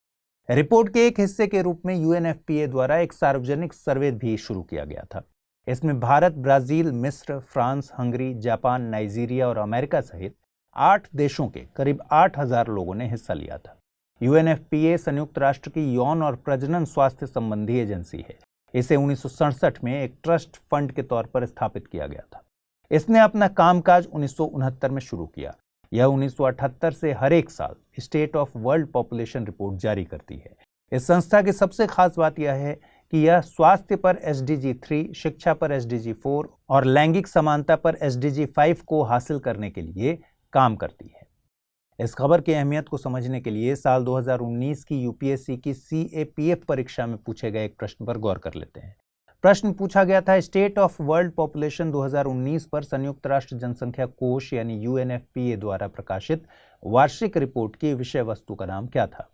रिपोर्ट के एक हिस्से के रूप में UNFPA द्वारा एक सार्वजनिक सर्वे भी शुरू किया गया था। इसमें भारत, ब्राजील, मिस्र, फ्रांस, हंगरी, जापान, नाइजीरिया और अमेरिका सहित 8 देशों के करीब 8000 लोगों ने हिस्सा लिया था। UNFPA संयुक्त राष्ट्र की यौन और प्रजनन स्वास्थ्य संबंधी एजेंसी है। इसे 1967 में एक ट्रस्ट फंड के तौर पर स्थापित किया गया था। इसने अपना कामकाज 1969 में शुरू किया। यह 1978 से हर एक साल state of world population report जारी करती है। इस संस्था की सबसे खास बात यह है कि यह स्वास्थ्य पर SDG 3, शिक्षा पर SDG 4 और लैंगिक समानता पर SDG 5 को हासिल करने के लिए काम करती है। इस खबर की अहमियत को समझने के लिए साल 2019 की UPSC की CAPF परीक्षा में पूछे गए एक प्रश्न पर गौर कर लेते हैं। प्रश्न पूछा गया था, स्टेट ऑफ वर्ल्ड पॉपुलेशन 2019 पर संयुक्त राष्ट्र जनसंख्या कोष यानी UNFPA द्वारा प्रकाशित वार्षिक रिपोर्ट की विषय वस्तु का नाम क्या था?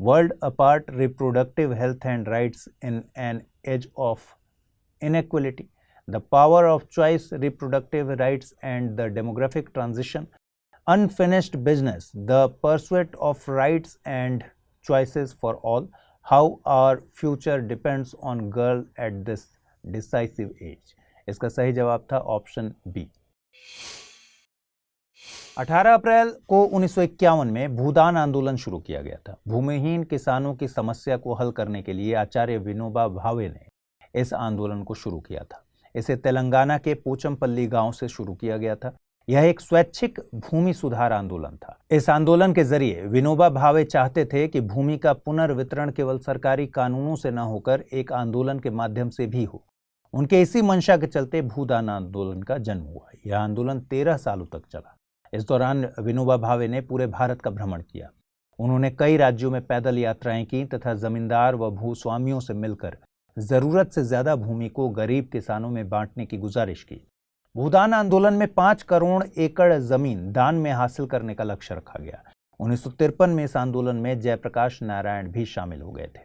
World apart, reproductive health and rights in an age of inequality, the power of choice, reproductive rights and the demographic transition, unfinished business, the pursuit of rights and choices for all, how our future depends on girl at this decisive age. इसका सही जवाब था option B. 18 अप्रैल को 1951 में भूदान आंदोलन शुरू किया गया था। भूमिहीन किसानों की समस्या को हल करने के लिए आचार्य विनोबा भावे ने इस आंदोलन को शुरू किया था। इसे तेलंगाना के पोचमपल्ली गांव से शुरू किया गया था। यह एक स्वैच्छिक भूमि सुधार आंदोलन था। इस आंदोलन के जरिए विनोबा भावे चाहते थे कि भूमि का पुनर्वितरण केवल सरकारी कानूनों से न होकर एक आंदोलन के माध्यम से भी हो। उनके इसी मंशा के चलते भूदान आंदोलन का जन्म हुआ। यह आंदोलन 13 सालों तक चला। इस दौरान विनोबा भावे ने पूरे भारत का भ्रमण किया। उन्होंने कई राज्यों में पैदल यात्राएं की तथा जमींदार व भूस्वामियों से मिलकर जरूरत से ज्यादा भूमि को गरीब किसानों में बांटने की गुजारिश की। भूदान आंदोलन में 5 करोड़ एकड़ जमीन दान में हासिल करने का लक्ष्य रखा गया। 1953 में इस आंदोलन में जयप्रकाश नारायण भी शामिल हो गए थे।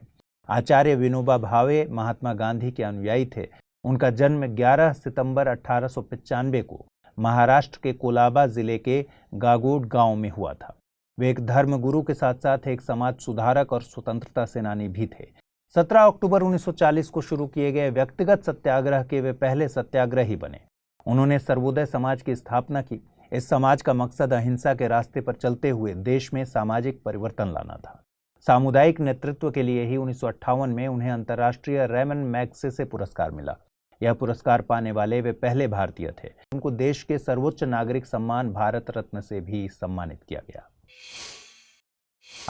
आचार्य विनोबा भावे महात्मा गांधी के अनुयायी थे। उनका जन्म 11 सितंबर 1895 को महाराष्ट्र के कोलाबा जिले के गागोड गांव में हुआ था। वे एक धर्मगुरु के साथ साथ एक समाज सुधारक और स्वतंत्रता सेनानी भी थे। 17 अक्टूबर 1940 को शुरू किए गए व्यक्तिगत सत्याग्रह के वे पहले सत्याग्रही बने। उन्होंने सर्वोदय समाज की स्थापना की। इस समाज का मकसद अहिंसा के रास्ते पर चलते हुए देश में सामाजिक परिवर्तन लाना था। सामुदायिक नेतृत्व के लिए ही 1958 में उन्हें अंतर्राष्ट्रीय रेमन मैग्सेसे पुरस्कार मिला। यह पुरस्कार पाने वाले वे पहले भारतीय थे। उनको देश के सर्वोच्च नागरिक सम्मान भारत रत्न से भी सम्मानित किया गया।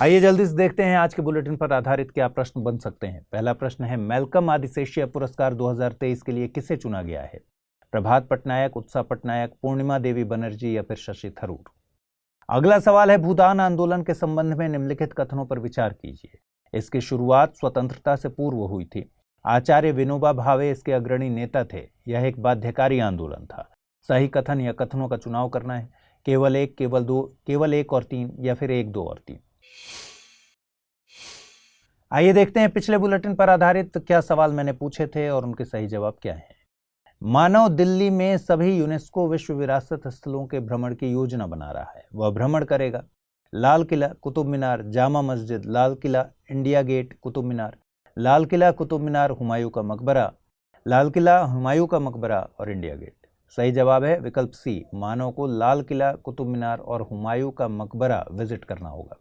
आइए जल्दी से देखते हैं आज के बुलेटिन पर आधारित क्या प्रश्न बन सकते हैं। पहला प्रश्न है, मैल्कम आदिशेषिया पुरस्कार 2023 के लिए किसे चुना गया है? प्रभात पटनायक, उत्साह पटनायक, पूर्णिमा देवी बनर्जी या फिर शशि थरूर? अगला सवाल है, भूदान आंदोलन के संबंध में निम्नलिखित कथनों पर विचार कीजिए। इसकी शुरुआत स्वतंत्रता से पूर्व हुई थी। आचार्य विनोबा भावे इसके अग्रणी नेता थे। यह एक बाध्यकारी आंदोलन था। सही कथन या कथनों का चुनाव करना है। केवल एक, केवल दो, केवल एक और तीन या फिर एक, दो और तीन। आइए देखते हैं पिछले बुलेटिन पर आधारित क्या सवाल मैंने पूछे थे और उनके सही जवाब क्या हैं। मानव दिल्ली में सभी यूनेस्को विश्व विरासत स्थलों के भ्रमण की योजना बना रहा है। वह भ्रमण करेगा लाल किला, कुतुब मीनार, जामा मस्जिद, लाल किला, इंडिया गेट, कुतुब मीनार, लाल किला, कुतुब मीनार, हुमायूं का मकबरा, लाल किला, हुमायूं का मकबरा और इंडिया गेट। सही जवाब है विकल्प सी, मानव को लाल किला, कुतुब मीनार और हुमायूं का मकबरा विजिट करना होगा।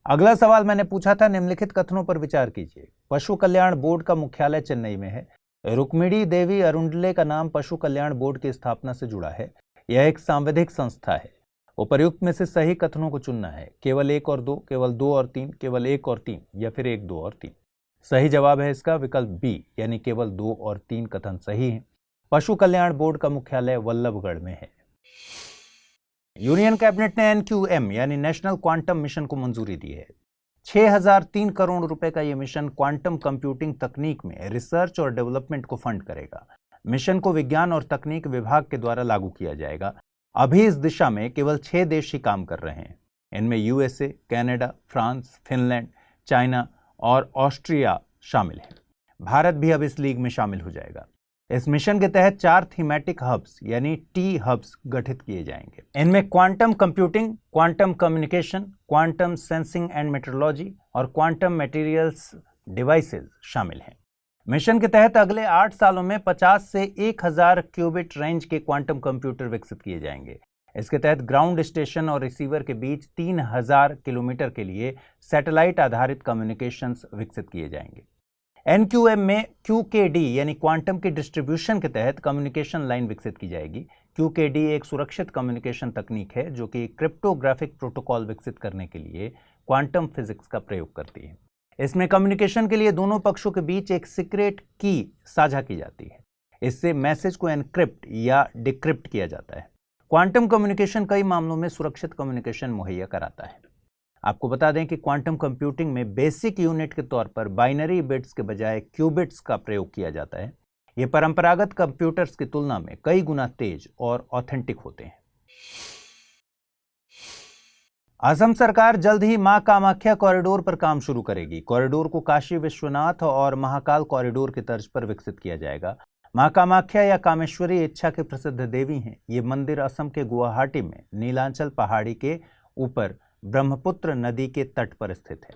अगला सवाल मैंने पूछा था, निम्नलिखित कथनों पर विचार कीजिए। पशु कल्याण बोर्ड का मुख्यालय चेन्नई में है। रुक्मिणी देवी अरुंडले का नाम पशु कल्याण बोर्ड की स्थापना से जुड़ा है। यह एक सांविधिक संस्था है। उपर्युक्त में से सही कथनों को चुनना है। केवल एक और दो, केवल दो और तीन, केवल एक और तीन या फिर एक, दो और तीन। सही जवाब है इसका विकल्प बी, यानी केवल दो और तीन कथन सही है। पशु कल्याण बोर्ड का मुख्यालय वल्लभगढ़ में है। यूनियन कैबिनेट ने एनक्यूएम यानी नेशनल क्वांटम मिशन को मंजूरी दी है। 6003 करोड़ रुपए का यह मिशन क्वांटम कंप्यूटिंग तकनीक में रिसर्च और डेवलपमेंट को फंड करेगा। मिशन को विज्ञान और तकनीक विभाग के द्वारा लागू किया जाएगा। अभी इस दिशा में केवल 6 देश ही काम कर रहे हैं। इनमें USA, Canada, France, Finland, China और ऑस्ट्रिया शामिल हैं। भारत भी अब इस लीग में शामिल हो जाएगा। इस मिशन के तहत 4 थीमेटिक हब्स यानी टी हब्स गठित किए जाएंगे। इनमें quantum computing, quantum communication, quantum sensing and metrology और क्वांटम मटेरियल्स डिवाइसेस शामिल हैं। मिशन के तहत अगले 8 सालों में 50 से 1000 क्यूबिट रेंज के क्वांटम कंप्यूटर विकसित किए जाएंगे। इसके तहत ग्राउंड स्टेशन और रिसीवर के बीच 3000 किलोमीटर के लिए सैटेलाइट आधारित कम्युनिकेशंस विकसित किए जाएंगे। एनक्यूएम में QKD यानी क्वांटम की डिस्ट्रीब्यूशन के तहत कम्युनिकेशन लाइन विकसित की जाएगी। QKD एक सुरक्षित कम्युनिकेशन तकनीक है जो कि क्रिप्टोग्राफिक प्रोटोकॉल विकसित करने के लिए क्वांटम फिजिक्स का प्रयोग करती है। इसमें कम्युनिकेशन के लिए दोनों पक्षों के बीच एक सीक्रेट की साझा की जाती है। इससे मैसेज को एनक्रिप्ट या डिक्रिप्ट किया जाता है। क्वांटम कम्युनिकेशन कई मामलों में सुरक्षित कम्युनिकेशन मुहैया कराता है। आपको बता दें कि क्वांटम कंप्यूटिंग में बेसिक यूनिट के तौर पर बाइनरी बिट्स के बजाय क्यूबिट्स का प्रयोग किया जाता है। ये परंपरागत कंप्यूटर्स की तुलना में कई गुना तेज और ऑथेंटिक होते हैं। असम सरकार जल्द ही मां कामाख्या कॉरिडोर पर काम शुरू करेगी। कॉरिडोर को काशी विश्वनाथ और महाकाल कॉरिडोर की तर्ज पर विकसित किया जाएगा। मां कामाख्या या कामेश्वरी इच्छा के प्रसिद्ध देवी हैं। ये मंदिर असम के गुवाहाटी में नीलांचल पहाड़ी के ऊपर ब्रह्मपुत्र नदी के तट पर स्थित है।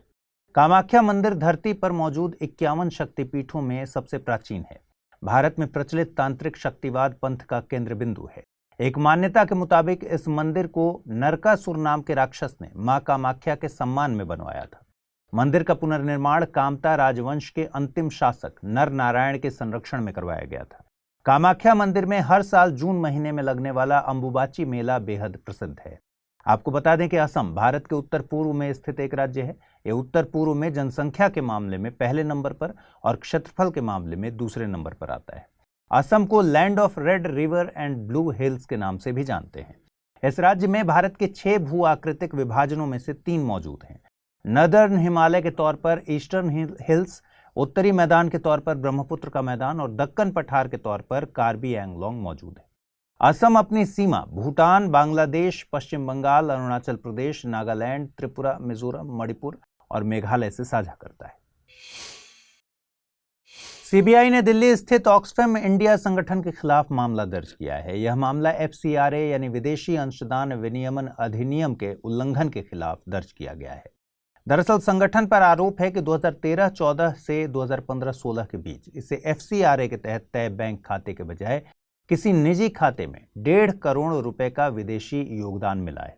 कामाख्या मंदिर धरती पर मौजूद 51 शक्तिपीठों में सबसे प्राचीन है। भारत में प्रचलित तांत्रिक शक्तिवाद पंथ का केंद्र बिंदु है। एक मान्यता के मुताबिक इस मंदिर को नरकासुर नाम के राक्षस ने मां कामाख्या के सम्मान में बनवाया था। मंदिर का पुनर्निर्माण कामता राजवंश के अंतिम शासक नर नारायण के संरक्षण में करवाया गया था। कामाख्या मंदिर में हर साल जून महीने में लगने वाला अंबुबाची मेला बेहद प्रसिद्ध है। आपको बता दें कि असम भारत के उत्तर पूर्व में स्थित एक राज्य है। यह उत्तर पूर्व में जनसंख्या के मामले में पहले नंबर पर और क्षेत्रफल के मामले में दूसरे नंबर पर आता है। असम को land of red river and blue hills के नाम से भी जानते हैं। इस राज्य में भारत के 6 भू आकृतिक विभाजनों में से 3 मौजूद हैं। नदर्न हिमालय के तौर पर ईस्टर्न हिल्स, उत्तरी मैदान के तौर पर ब्रह्मपुत्र का मैदान और दक्कन पठार के तौर पर कार्बी एंगलोंग मौजूद है। असम अपनी सीमा भूटान, बांग्लादेश, पश्चिम बंगाल, अरुणाचल प्रदेश, नागालैंड, त्रिपुरा, मिजोरम, मणिपुर और मेघालय से साझा करता है। सीबीआई ने दिल्ली स्थित ऑक्सफैम इंडिया संगठन के खिलाफ मामला दर्ज किया है। यह मामला FCRA यानी विदेशी अंशदान विनियमन अधिनियम के उल्लंघन के खिलाफ दर्ज किया गया है। दरअसल संगठन पर आरोप है कि 2013-14 से 2015-16 के बीच इसे FCRA के तहत तय बैंक खाते के बजाय किसी निजी खाते में 1.5 करोड़ रुपए का विदेशी योगदान मिला है।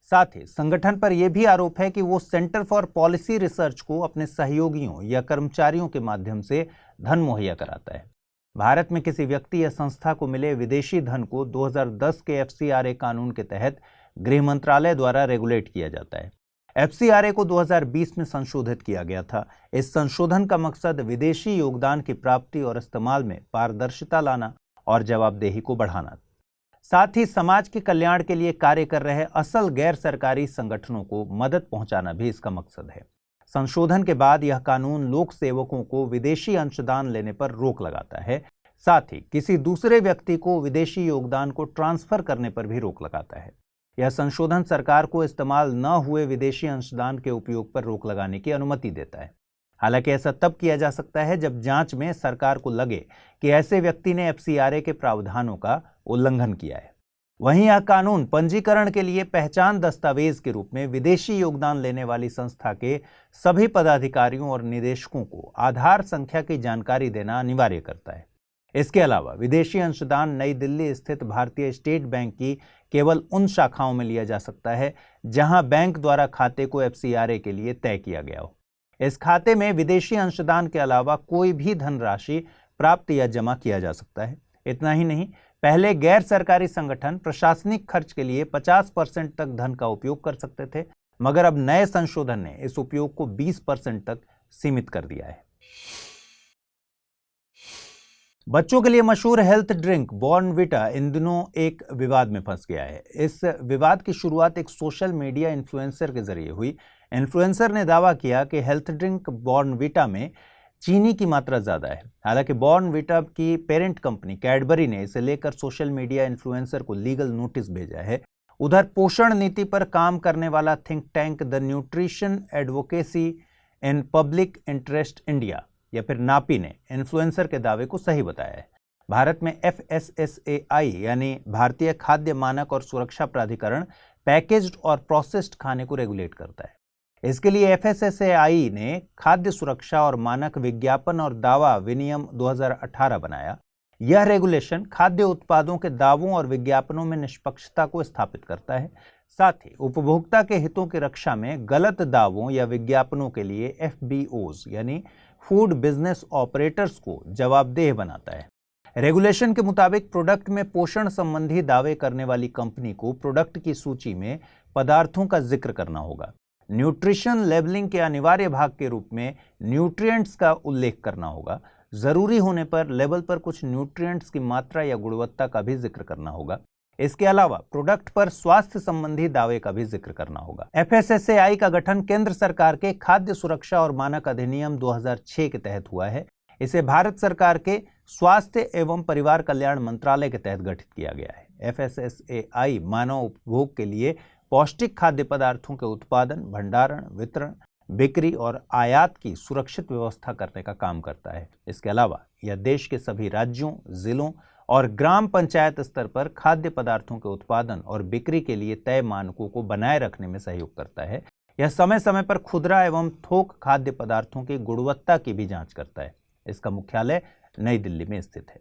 साथ ही संगठन पर यह भी आरोप है कि वो सेंटर फॉर पॉलिसी रिसर्च को अपने सहयोगियों या कर्मचारियों के माध्यम से धन मुहैया कराता है। भारत में किसी व्यक्ति या संस्था को मिले विदेशी धन को 2010 के FCRA कानून के तहत गृह मंत्रालय द्वारा रेगुलेट किया जाता है। FCRA को 2020 में संशोधित किया गया था। इस संशोधन का मकसद विदेशी योगदान की प्राप्ति और इस्तेमाल में पारदर्शिता लाना और जवाबदेही को बढ़ाना, साथ ही समाज के कल्याण के लिए कार्य कर रहे असल गैर सरकारी संगठनों को मदद पहुंचाना भी इसका मकसद है। संशोधन के बाद यह कानून लोक सेवकों को विदेशी अंशदान लेने पर रोक लगाता है। साथ ही किसी दूसरे व्यक्ति को विदेशी योगदान को ट्रांसफर करने पर भी रोक लगाता है। यह संशोधन सरकार को इस्तेमाल न हुए विदेशी अंशदान के उपयोग पर रोक लगाने की अनुमति देता है। हालांकि ऐसा तब किया जा सकता है जब जांच में सरकार को लगे कि ऐसे व्यक्ति ने FCRA के प्रावधानों का उल्लंघन किया है। वहीं यह कानून पंजीकरण के लिए पहचान दस्तावेज के रूप में विदेशी योगदान लेने वाली संस्था के सभी पदाधिकारियों और निदेशकों को आधार संख्या की जानकारी देना अनिवार्य करता है। इसके अलावा विदेशी अंशदान नई दिल्ली स्थित भारतीय स्टेट बैंक की केवल उन शाखाओं में लिया जा सकता है जहां बैंक द्वारा खाते को FCRA के लिए तय किया गया हो। इस खाते में विदेशी अंशदान के अलावा कोई भी धनराशि प्राप्त या जमा किया जा सकता है। इतना ही नहीं, पहले गैर सरकारी संगठन प्रशासनिक खर्च के लिए 50% तक धन का उपयोग कर सकते थे, मगर अब नए संशोधन ने इस उपयोग को 20% तक सीमित कर दिया है। बच्चों के लिए मशहूर हेल्थ ड्रिंक बॉर्नविटा इन दिनों एक विवाद में फंस गया है। इस विवाद की शुरुआत एक सोशल मीडिया इन्फ्लुएंसर के जरिए हुई। इन्फ्लुएंसर ने दावा किया कि हेल्थ ड्रिंक बॉर्नविटा में चीनी की मात्रा ज्यादा है। हालांकि बॉर्नविटा की पेरेंट कंपनी कैडबरी ने इसे लेकर सोशल मीडिया इन्फ्लुएंसर को लीगल नोटिस भेजा है। उधर पोषण नीति पर काम करने वाला think tank the nutrition advocacy in public interest India या फिर नापी ने इन्फ्लुएंसर के दावे को सही बताया है। भारत में FSSAI यानी भारतीय खाद्य मानक और सुरक्षा प्राधिकरण पैकेज्ड और प्रोसेस्ड खाने को रेगुलेट करता है। इसके लिए FSSAI ने खाद्य सुरक्षा और मानक विज्ञापन और दावा विनियम 2018 बनाया। यह रेगुलेशन खाद्य उत्पादों के दावों और विज्ञापनों में निष्पक्षता को स्थापित करता है। साथ ही उपभोक्ता के हितों की रक्षा में गलत दावों या विज्ञापनों के लिए FBOs यानी फूड बिजनेस ऑपरेटर्स को जवाबदेह बनाता है। रेगुलेशन के मुताबिक प्रोडक्ट में पोषण संबंधी दावे करने वाली कंपनी को प्रोडक्ट की सूची में पदार्थों का जिक्र करना होगा। न्यूट्रिशन लेबलिंग के अनिवार्य भाग के रूप में न्यूट्रिएंट्स का उल्लेख करना होगा। जरूरी होने पर लेबल पर कुछ न्यूट्रिएंट्स की मात्रा या गुणवत्ता का भी जिक्र करना होगा। इसके अलावा प्रोडक्ट पर स्वास्थ्य संबंधी दावे का भी जिक्र करना होगा। FSSAI का गठन केंद्र सरकार के खाद्य सुरक्षा और मानक अधिनियम 2006 के तहत हुआ है। इसे भारत सरकार के स्वास्थ्य एवं परिवार कल्याण मंत्रालय के तहत गठित किया गया है। FSSAI मानव उपभोग के लिए पौष्टिक खाद्य पदार्थों के उत्पादन, भंडारण, वितरण, बिक्री और आयात की सुरक्षित व्यवस्था करने का काम करता है। इसके अलावा यह देश के सभी राज्यों, जिलों और ग्राम पंचायत स्तर पर खाद्य पदार्थों के उत्पादन और बिक्री के लिए तय मानकों को बनाए रखने में सहयोग करता है। यह समय समय पर खुदरा एवं थोक खाद्य पदार्थों की गुणवत्ता की भी जांच करता है। इसका मुख्यालय नई दिल्ली में स्थित है।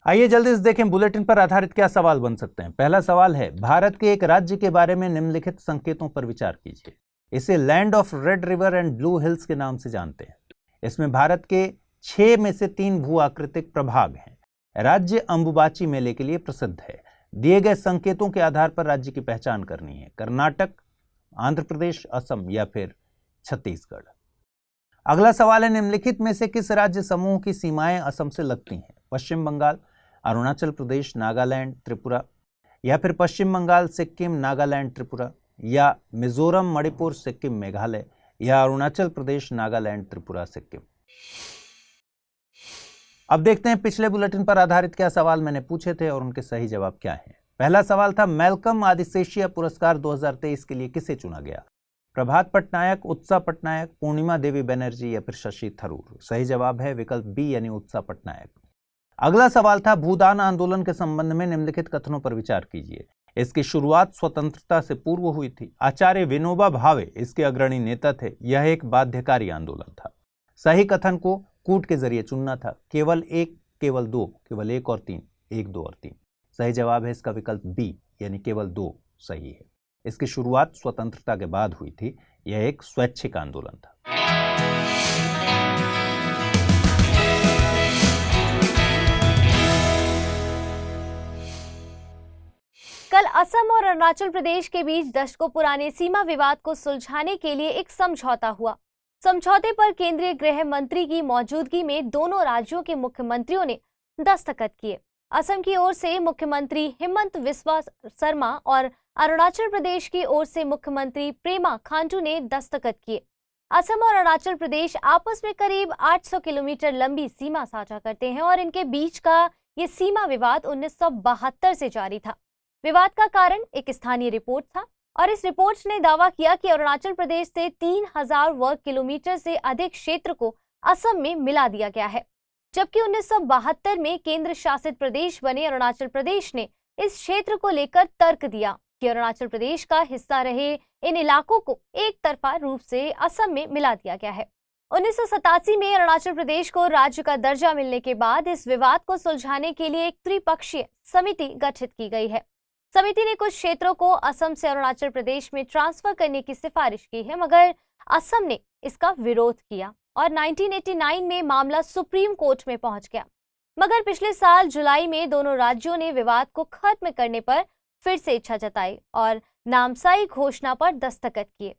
आइए जल्दी से देखें बुलेटिन पर आधारित क्या सवाल बन सकते हैं। पहला सवाल है, भारत के एक राज्य के बारे में निम्नलिखित संकेतों पर विचार कीजिए। इसे land of red river and blue hills के नाम से जानते हैं। इसमें भारत के 6 में से 3 भू आकृतिक प्रभाग हैं। राज्य अंबुबाची मेले के लिए प्रसिद्ध है। दिए गए संकेतों के आधार पर राज्य की पहचान करनी है। कर्नाटक, आंध्र प्रदेश, असम या फिर छत्तीसगढ़। अगला सवाल है, निम्नलिखित में से किस राज्य समूह की सीमाएं असम से लगती हैं? पश्चिम बंगाल, अरुणाचल प्रदेश, नागालैंड, त्रिपुरा या फिर पश्चिम बंगाल, सिक्किम, नागालैंड, त्रिपुरा या मिजोरम, मणिपुर, सिक्किम, मेघालय या अरुणाचल प्रदेश, नागालैंड, त्रिपुरा, सिक्किम। अब देखते हैं पिछले बुलेटिन पर आधारित क्या सवाल मैंने पूछे थे और उनके सही जवाब क्या हैं। पहला सवाल था, मैल्कम आदिशेषिया पुरस्कार 2023 के लिए किसे चुना गया? प्रभात पटनायक, उत्सा पटनायक, पूर्णिमा देवी बनर्जी या फिर शशि थरूर। सही जवाब है विकल्प बी यानी उत्सा पटनायक। अगला सवाल था, भूदान आंदोलन के संबंध में निम्नलिखित कथनों पर विचार कीजिए। इसकी शुरुआत स्वतंत्रता से पूर्व हुई थी। आचार्य विनोबा भावे इसके अग्रणी नेता थे। यह एक बाध्यकारी आंदोलन था। सही कथन को कूट के जरिए चुनना था। केवल एक केवल 2, केवल 1 और 3, 1, 2 और 3। सही जवाब है इसका विकल्प बी, यानी केवल 2 सही है। इसकी शुरुआत स्वतंत्रता के बाद हुई थी। यह एक स्वैच्छिक आंदोलन था। कल असम और अरुणाचल प्रदेश के बीच दशकों पुराने सीमा विवाद को सुलझाने के लिए एक समझौता हुआ। समझौते पर केंद्रीय गृह मंत्री की मौजूदगी में दोनों राज्यों के मुख्यमंत्रियों ने दस्तखत किए। असम की ओर से मुख्यमंत्री हिमंत बिस्वा शर्मा और अरुणाचल प्रदेश की ओर से मुख्यमंत्री प्रेमा खांडू ने दस्तखत किए। असम और अरुणाचल प्रदेश आपस में करीब 800 किलोमीटर लंबी सीमा साझा करते हैं और इनके बीच का ये सीमा विवाद 1972 से जारी था। विवाद का कारण एक स्थानीय रिपोर्ट था और इस रिपोर्ट ने दावा किया कि अरुणाचल प्रदेश से 3000 वर्ग किलोमीटर से अधिक क्षेत्र को असम में मिला दिया गया है, जबकि 1972 में केंद्र शासित प्रदेश बने अरुणाचल प्रदेश ने इस क्षेत्र को लेकर तर्क दिया कि अरुणाचल प्रदेश का हिस्सा रहे इन इलाकों को एक तरफा रूप से असम में मिला दिया गया है। 1987 में अरुणाचल प्रदेश को राज्य का दर्जा मिलने के बाद इस विवाद को सुलझाने के लिए एक त्रिपक्षीय समिति गठित की गई है। समिति ने कुछ क्षेत्रों को असम से अरुणाचल प्रदेश में ट्रांसफर करने की सिफारिश की है, मगर असम ने इसका विरोध किया और 1989 में मामला सुप्रीम कोर्ट में पहुंच गया। मगर पिछले साल जुलाई में दोनों राज्यों ने विवाद को खत्म करने पर फिर से इच्छा जताई और नामसाई घोषणा पर दस्तखत किए।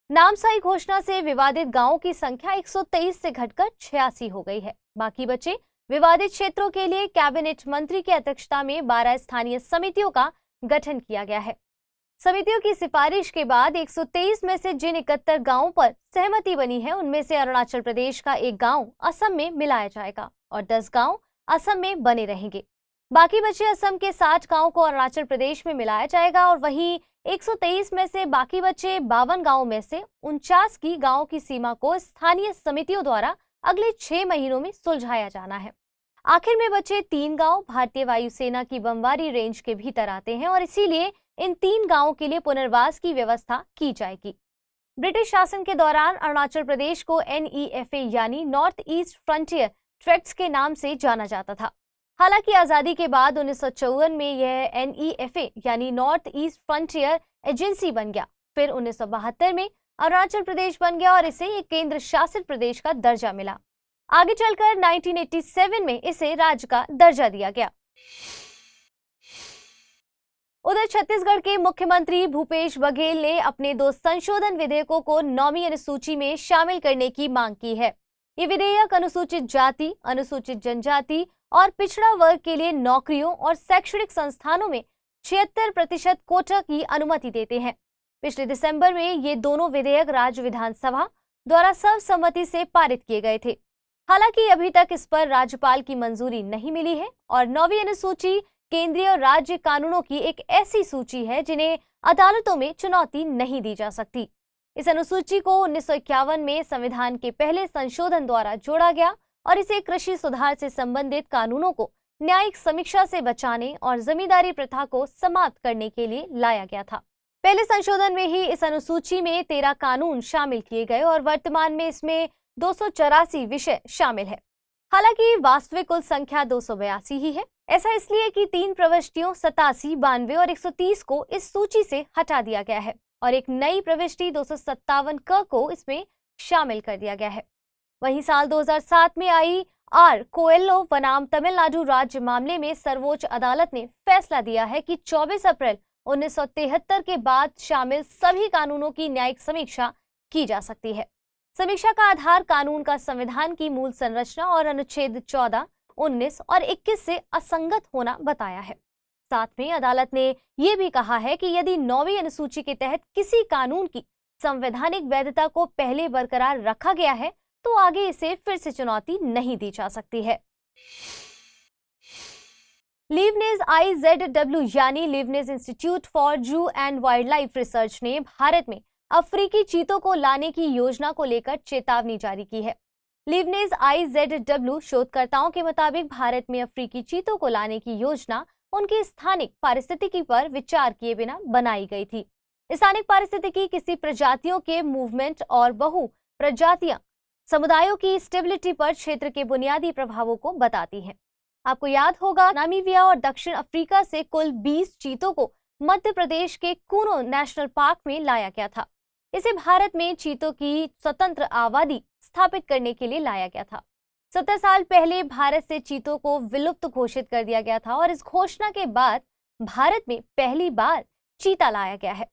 नामसाई घोषणा से विवादित गांवों की संख्या 123 से घटकर 86 हो गई है। बाकी बचे विवादित क्षेत्रों के लिए कैबिनेट मंत्री की अध्यक्षता में 12 स्थानीय समितियों का गठन किया गया है। समितियों की सिफारिश के बाद 123 में से जिन 71 गांवों पर सहमति बनी है, उनमें से अरुणाचल प्रदेश का एक गांव असम में मिलाया जाएगा और 10 गांव असम में बने रहेंगे। बाकी बचे असम के 60 गांवों को अरुणाचल प्रदेश में मिलाया जाएगा और वहीं 123 में से बाकी बचे 52 गांवों में से 49 की गांवों की सीमा को स्थानीय समितियों द्वारा अगले 6 महीनों में सुलझाया जाना है। आखिर में बचे 3 गांव भारतीय वायुसेना की बमबारी रेंज के भीतर आते हैं और इसीलिए इन 3 गांवों के लिए पुनर्वास की व्यवस्था की जाएगी। ब्रिटिश शासन के दौरान अरुणाचल प्रदेश को NEFA यानी नॉर्थ ईस्ट फ्रंटियर ट्रैक्ट्स के नाम से जाना जाता था। हालांकि आजादी के बाद 1954 में यह NEFA यानी नॉर्थ ईस्ट फ्रंटियर एजेंसी बन गया। फिर 1972 में अरुणाचल प्रदेश बन गया और इसे एक केंद्र शासित प्रदेश का दर्जा मिला। आगे चलकर 1987 में इसे राज्य का दर्जा दिया गया। उधर छत्तीसगढ़ के मुख्यमंत्री भूपेश बघेल ने अपने 2 संशोधन विधेयकों को 9वीं अनुसूची में शामिल करने की मांग की है। ये विधेयक अनुसूचित जाति, अनुसूचित जनजाति और पिछड़ा वर्ग के लिए नौकरियों और शैक्षणिक संस्थानों में 76% कोटा की अनुमति देते हैं। पिछले दिसंबर में ये दोनों विधेयक राज्य विधानसभा द्वारा सर्वसम्मति से पारित किए गए थे। हालांकि अभी तक इस पर राज्यपाल की मंजूरी नहीं मिली है और 9वीं अनुसूची केंद्रीय और राज्य कानूनों की एक ऐसी सूची है जिन्हें अदालतों में चुनौती नहीं दी जा सकती। इस अनुसूची को 1951 में संविधान के पहले संशोधन द्वारा जोड़ा गया और इसे कृषि सुधार से संबंधित कानूनों को न्यायिक समीक्षा से बचाने और जमींदारी प्रथा को समाप्त करने के लिए लाया गया था। पहले संशोधन में ही इस अनुसूची में 13 कानून शामिल किए गए और वर्तमान में इसमें 284 विषय शामिल है। हालांकि वास्तविक कुल संख्या 282 ही है। ऐसा इसलिए कि 3 प्रविष्टियों 87, 92 और 130 को इस सूची से हटा दिया गया है और एक नई प्रविष्टि 257 क को इसमें शामिल कर दिया गया है। वहीं साल 2007 में आई आर कोएल्लो बनाम तमिलनाडु राज्य मामले में सर्वोच्च अदालत ने फैसला दिया है कि 24 अप्रैल 1973 के बाद शामिल सभी कानूनों की न्यायिक समीक्षा की जा सकती है। समीक्षा का आधार कानून का संविधान की मूल संरचना और अनुच्छेद 14, 19 और 21 से असंगत होना बताया है। साथ में अदालत ने यह भी कहा है कि यदि 9वीं अनुसूची के तहत किसी कानून की संवैधानिक वैधता को पहले बरकरार रखा गया है तो आगे इसे फिर से चुनौती नहीं दी जा सकती है। लीबनिज IZW यानी लीबनिज इंस्टीट्यूट फॉर जू एंड वाइल्ड लाइफ रिसर्च ने भारत में अफ्रीकी चीतों को लाने की योजना को लेकर चेतावनी जारी की है। लीबनिज IZW शोधकर्ताओं के मुताबिक भारत में अफ्रीकी चीतों को लाने की योजना उनकी स्थानिक पारिस्थितिकी पर विचार किए बिना बनाई गई थी। स्थानिक पारिस्थितिकी किसी प्रजातियों के मूवमेंट और बहु प्रजातियां समुदायों की स्टेबिलिटी पर क्षेत्र के बुनियादी प्रभावों को बताती हैं। आपको याद होगा, नामीबिया और दक्षिण अफ्रीका से कुल 20 चीतों को मध्य प्रदेश के कूनो नेशनल पार्क में लाया गया था। इसे भारत में चीतों की स्वतंत्र आबादी स्थापित करने के लिए लाया गया था। 70 साल पहले भारत से चीतों को विलुप्त घोषित कर दिया गया था और इस घोषणा के बाद भारत में पहली बार चीता लाया गया है।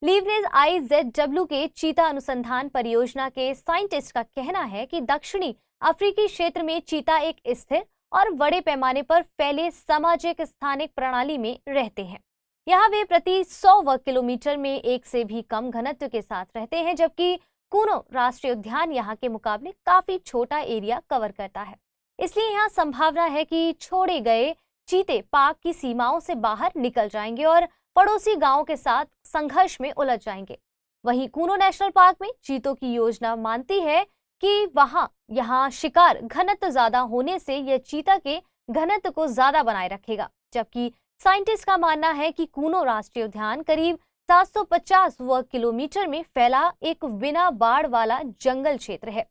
लीवरेज IZW के चीता अनुसंधान परियोजना के साइंटिस्ट का कहना है कि दक्षिणी अफ्रीकी क्षेत्र में चीता एक स्थिर और बड़े पैमाने पर फैले सामाजिक स्थानिक प्रणाली में रहते हैं। यहाँ वे प्रति 100 वर्ग किलोमीटर में एक से भी कम घनत्व के साथ रहते हैं, जबकि कूनो राष्ट्रीय उद्यान यहाँ के मुकाबले काफी छोटा एरिया कवर करता है। इसलिए यहाँ संभावना है कि छोड़े गए चीते पार्क की सीमाओं से बाहर निकल जाएंगे और पड़ोसी गांवों के साथ संघर्ष में उलझ जाएंगे। वहीं कूनो नेशनल पार्क में चीतों की योजना मानती है कि यहाँ शिकार घनत्व ज्यादा होने से यह चीता के घनत्व को ज्यादा बनाए रखेगा, जबकि साइंटिस्ट का मानना है कि कूनो राष्ट्रीय उद्यान करीब 750 वर्ग किलोमीटर में फैला एक बिना बाढ़ वाला जंगल क्षेत्र है।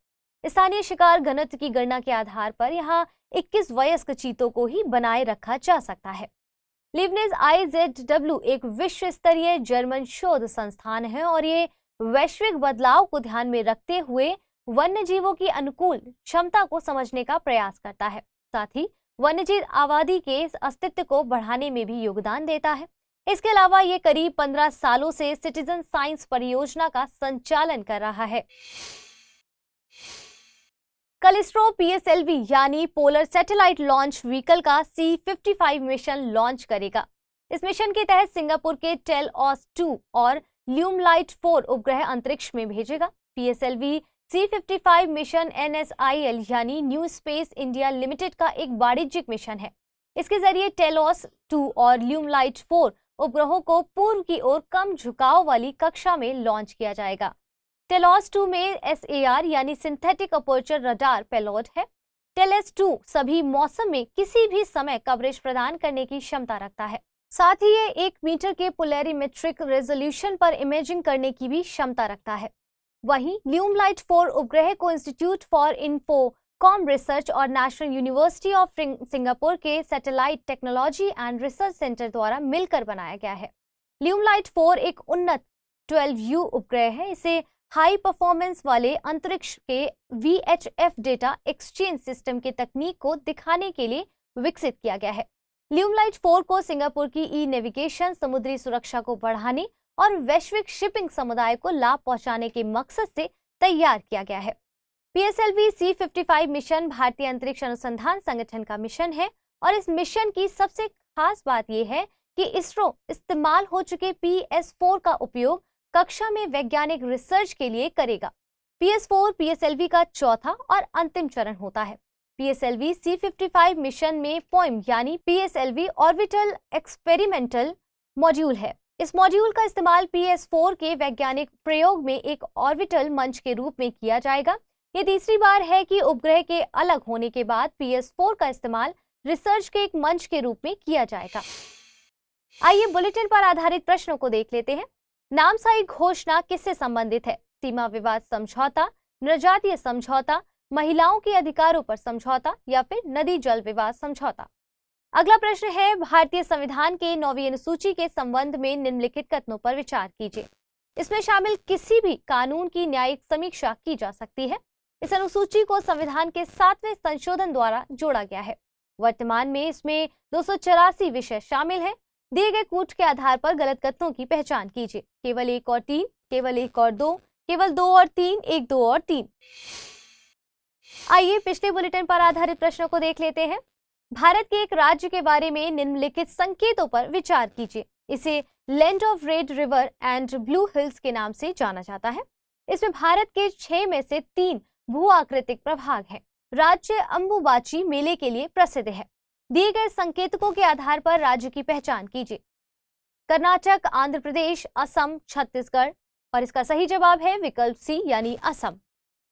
स्थानीय शिकार घनत्व की गणना के आधार पर यहाँ 21 वयस्क चीतों को ही बनाए रखा जा सकता है। लीवरेज IZW एक विश्व स्तरीय जर्मन शोध संस्थान है और ये वैश्विक बदलाव को ध्यान में रखते हुए वन्य जीवों की अनुकूल क्षमता को समझने का प्रयास करता है। साथ ही वन्यजीव आबादी के अस्तित्व को बढ़ाने में भी योगदान देता है। इसके अलावा ये करीब 15 सालों से सिटीजन साइंस परियोजना का संचालन कर रहा है। कलिस्ट्रो PSLV यानी पोलर सैटेलाइट लॉन्च व्हीकल का C55 मिशन लॉन्च करेगा। इस मिशन के तहत सिंगापुर के टेलओस 2 और ल्यूमलाइट 4 उपग्रह अंतरिक्ष में भेजेगा। PSLV C55 मिशन NSIL यानी न्यू स्पेस इंडिया लिमिटेड का एक वाणिज्यिक मिशन है। इसके जरिए टेलओस 2 और ल्यूमलाइट 4 उपग्रहों को पूर्व की ओर कम झुकाव वाली कक्षा में लॉन्च किया जाएगा। टेलओस 2 में SAR यानी सिंथेटिक अपर्चर रडार पेलोड है। टेलओस 2 सभी मौसम में किसी भी समय कवरेज प्रदान करने की क्षमता रखता है। साथ ही ये 1 मीटर के पोलरीमेट्रिक रेजोल्यूशन पर इमेजिंग करने की भी क्षमता रखता है। वहीं ल्यूमलाइट 4 उपग्रह को इंस्टीट्यूट फॉर इन्फोकॉम रिसर्च और नेशनल यूनिवर्सिटी ऑफ सिंगापुर के satellite technology and research centre द्वारा मिलकर बनाया गया है। ल्यूमलाइट 4 एक उन्नत 12U उपग्रह है। इसे हाई परफॉर्मेंस वाले अंतरिक्ष के VHF डेटा एक्सचेंज सिस्टम के तकनीक को दिखाने के लिए विकसित किया गया है। ल्यूमलाइट 4 को सिंगापुर की नेविगेशन, समुद्री सुरक्षा को बढ़ाने और वैश्विक शिपिंग समुदाय को लाभ पहुंचाने के मकसद से तैयार किया गया है। PSLV C55 मिशन भारतीय अंतरिक्ष अनुसंधान संगठन का मिशन है और इस मिशन की सबसे खास बात यह है कि इसरो इस्तेमाल हो चुके PS4 का उपयोग कक्षा में वैज्ञानिक रिसर्च के लिए करेगा। PS4 PSLV का चौथा और अंतिम चरण होता है। PSLV C55 मिशन में POEM यानी PSLV ऑर्बिटल एक्सपेरिमेंटल मॉड्यूल है। इस मॉड्यूल का इस्तेमाल PS4 के वैज्ञानिक प्रयोग में एक ऑर्बिटल मंच के रूप में किया जाएगा। ये तीसरी बार है कि उपग्रह के अलग होने के बाद PS4 का इस्तेमाल रिसर्च के एक मंच के रूप में किया जाएगा। आइए बुलेटिन पर आधारित प्रश्नों को देख लेते हैं। नामसाई घोषणा किससे संबंधित है? सीमा विवाद समझौता, नृजातीय समझौता, महिलाओं के अधिकारों पर समझौता या फिर नदी जल विवाद समझौता? अगला प्रश्न है, भारतीय संविधान के 9वीं अनुसूची के संबंध में निम्नलिखित कथनों पर विचार कीजिए। इसमें शामिल किसी भी कानून की न्यायिक समीक्षा की जा सकती है। इस अनुसूची को संविधान के 7वें संशोधन द्वारा जोड़ा गया है। वर्तमान में इसमें 284 विषय शामिल हैं। दिए गए कूट के आधार पर गलत कथनों की पहचान कीजिए। केवल 1 और 3, केवल 1 और 2, केवल 2 और 3, 1, 2 और 3। आइए पिछले बुलेटिन पर आधारित प्रश्नों को देख लेते हैं। भारत के एक राज्य के बारे में निम्नलिखित संकेतों पर विचार कीजिए। इसे land of red river and blue hills के नाम से जाना जाता है। इसमें भारत के 6 में से 3 भू आकृतिक प्रभाग हैं। राज्य अंबुबाची मेले के लिए प्रसिद्ध है। दिए गए संकेतकों के आधार पर राज्य की पहचान कीजिए। कर्नाटक, आंध्र प्रदेश, असम, छत्तीसगढ़, और इसका सही जवाब है विकल्प सी यानी असम।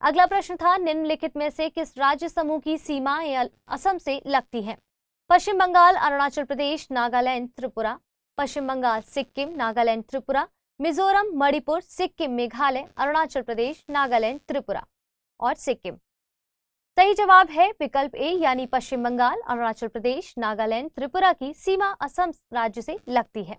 अगला प्रश्न था, निम्नलिखित में से किस राज्य समूह की सीमाएं असम से लगती हैं? पश्चिम बंगाल, अरुणाचल प्रदेश, नागालैंड, त्रिपुरा। पश्चिम बंगाल, सिक्किम, नागालैंड, त्रिपुरा। मिजोरम, मणिपुर, सिक्किम, मेघालय, अरुणाचल प्रदेश, नागालैंड, त्रिपुरा और सिक्किम। सही जवाब है विकल्प ए यानी पश्चिम बंगाल, अरुणाचल प्रदेश, नागालैंड, त्रिपुरा की सीमा असम राज्य से लगती है।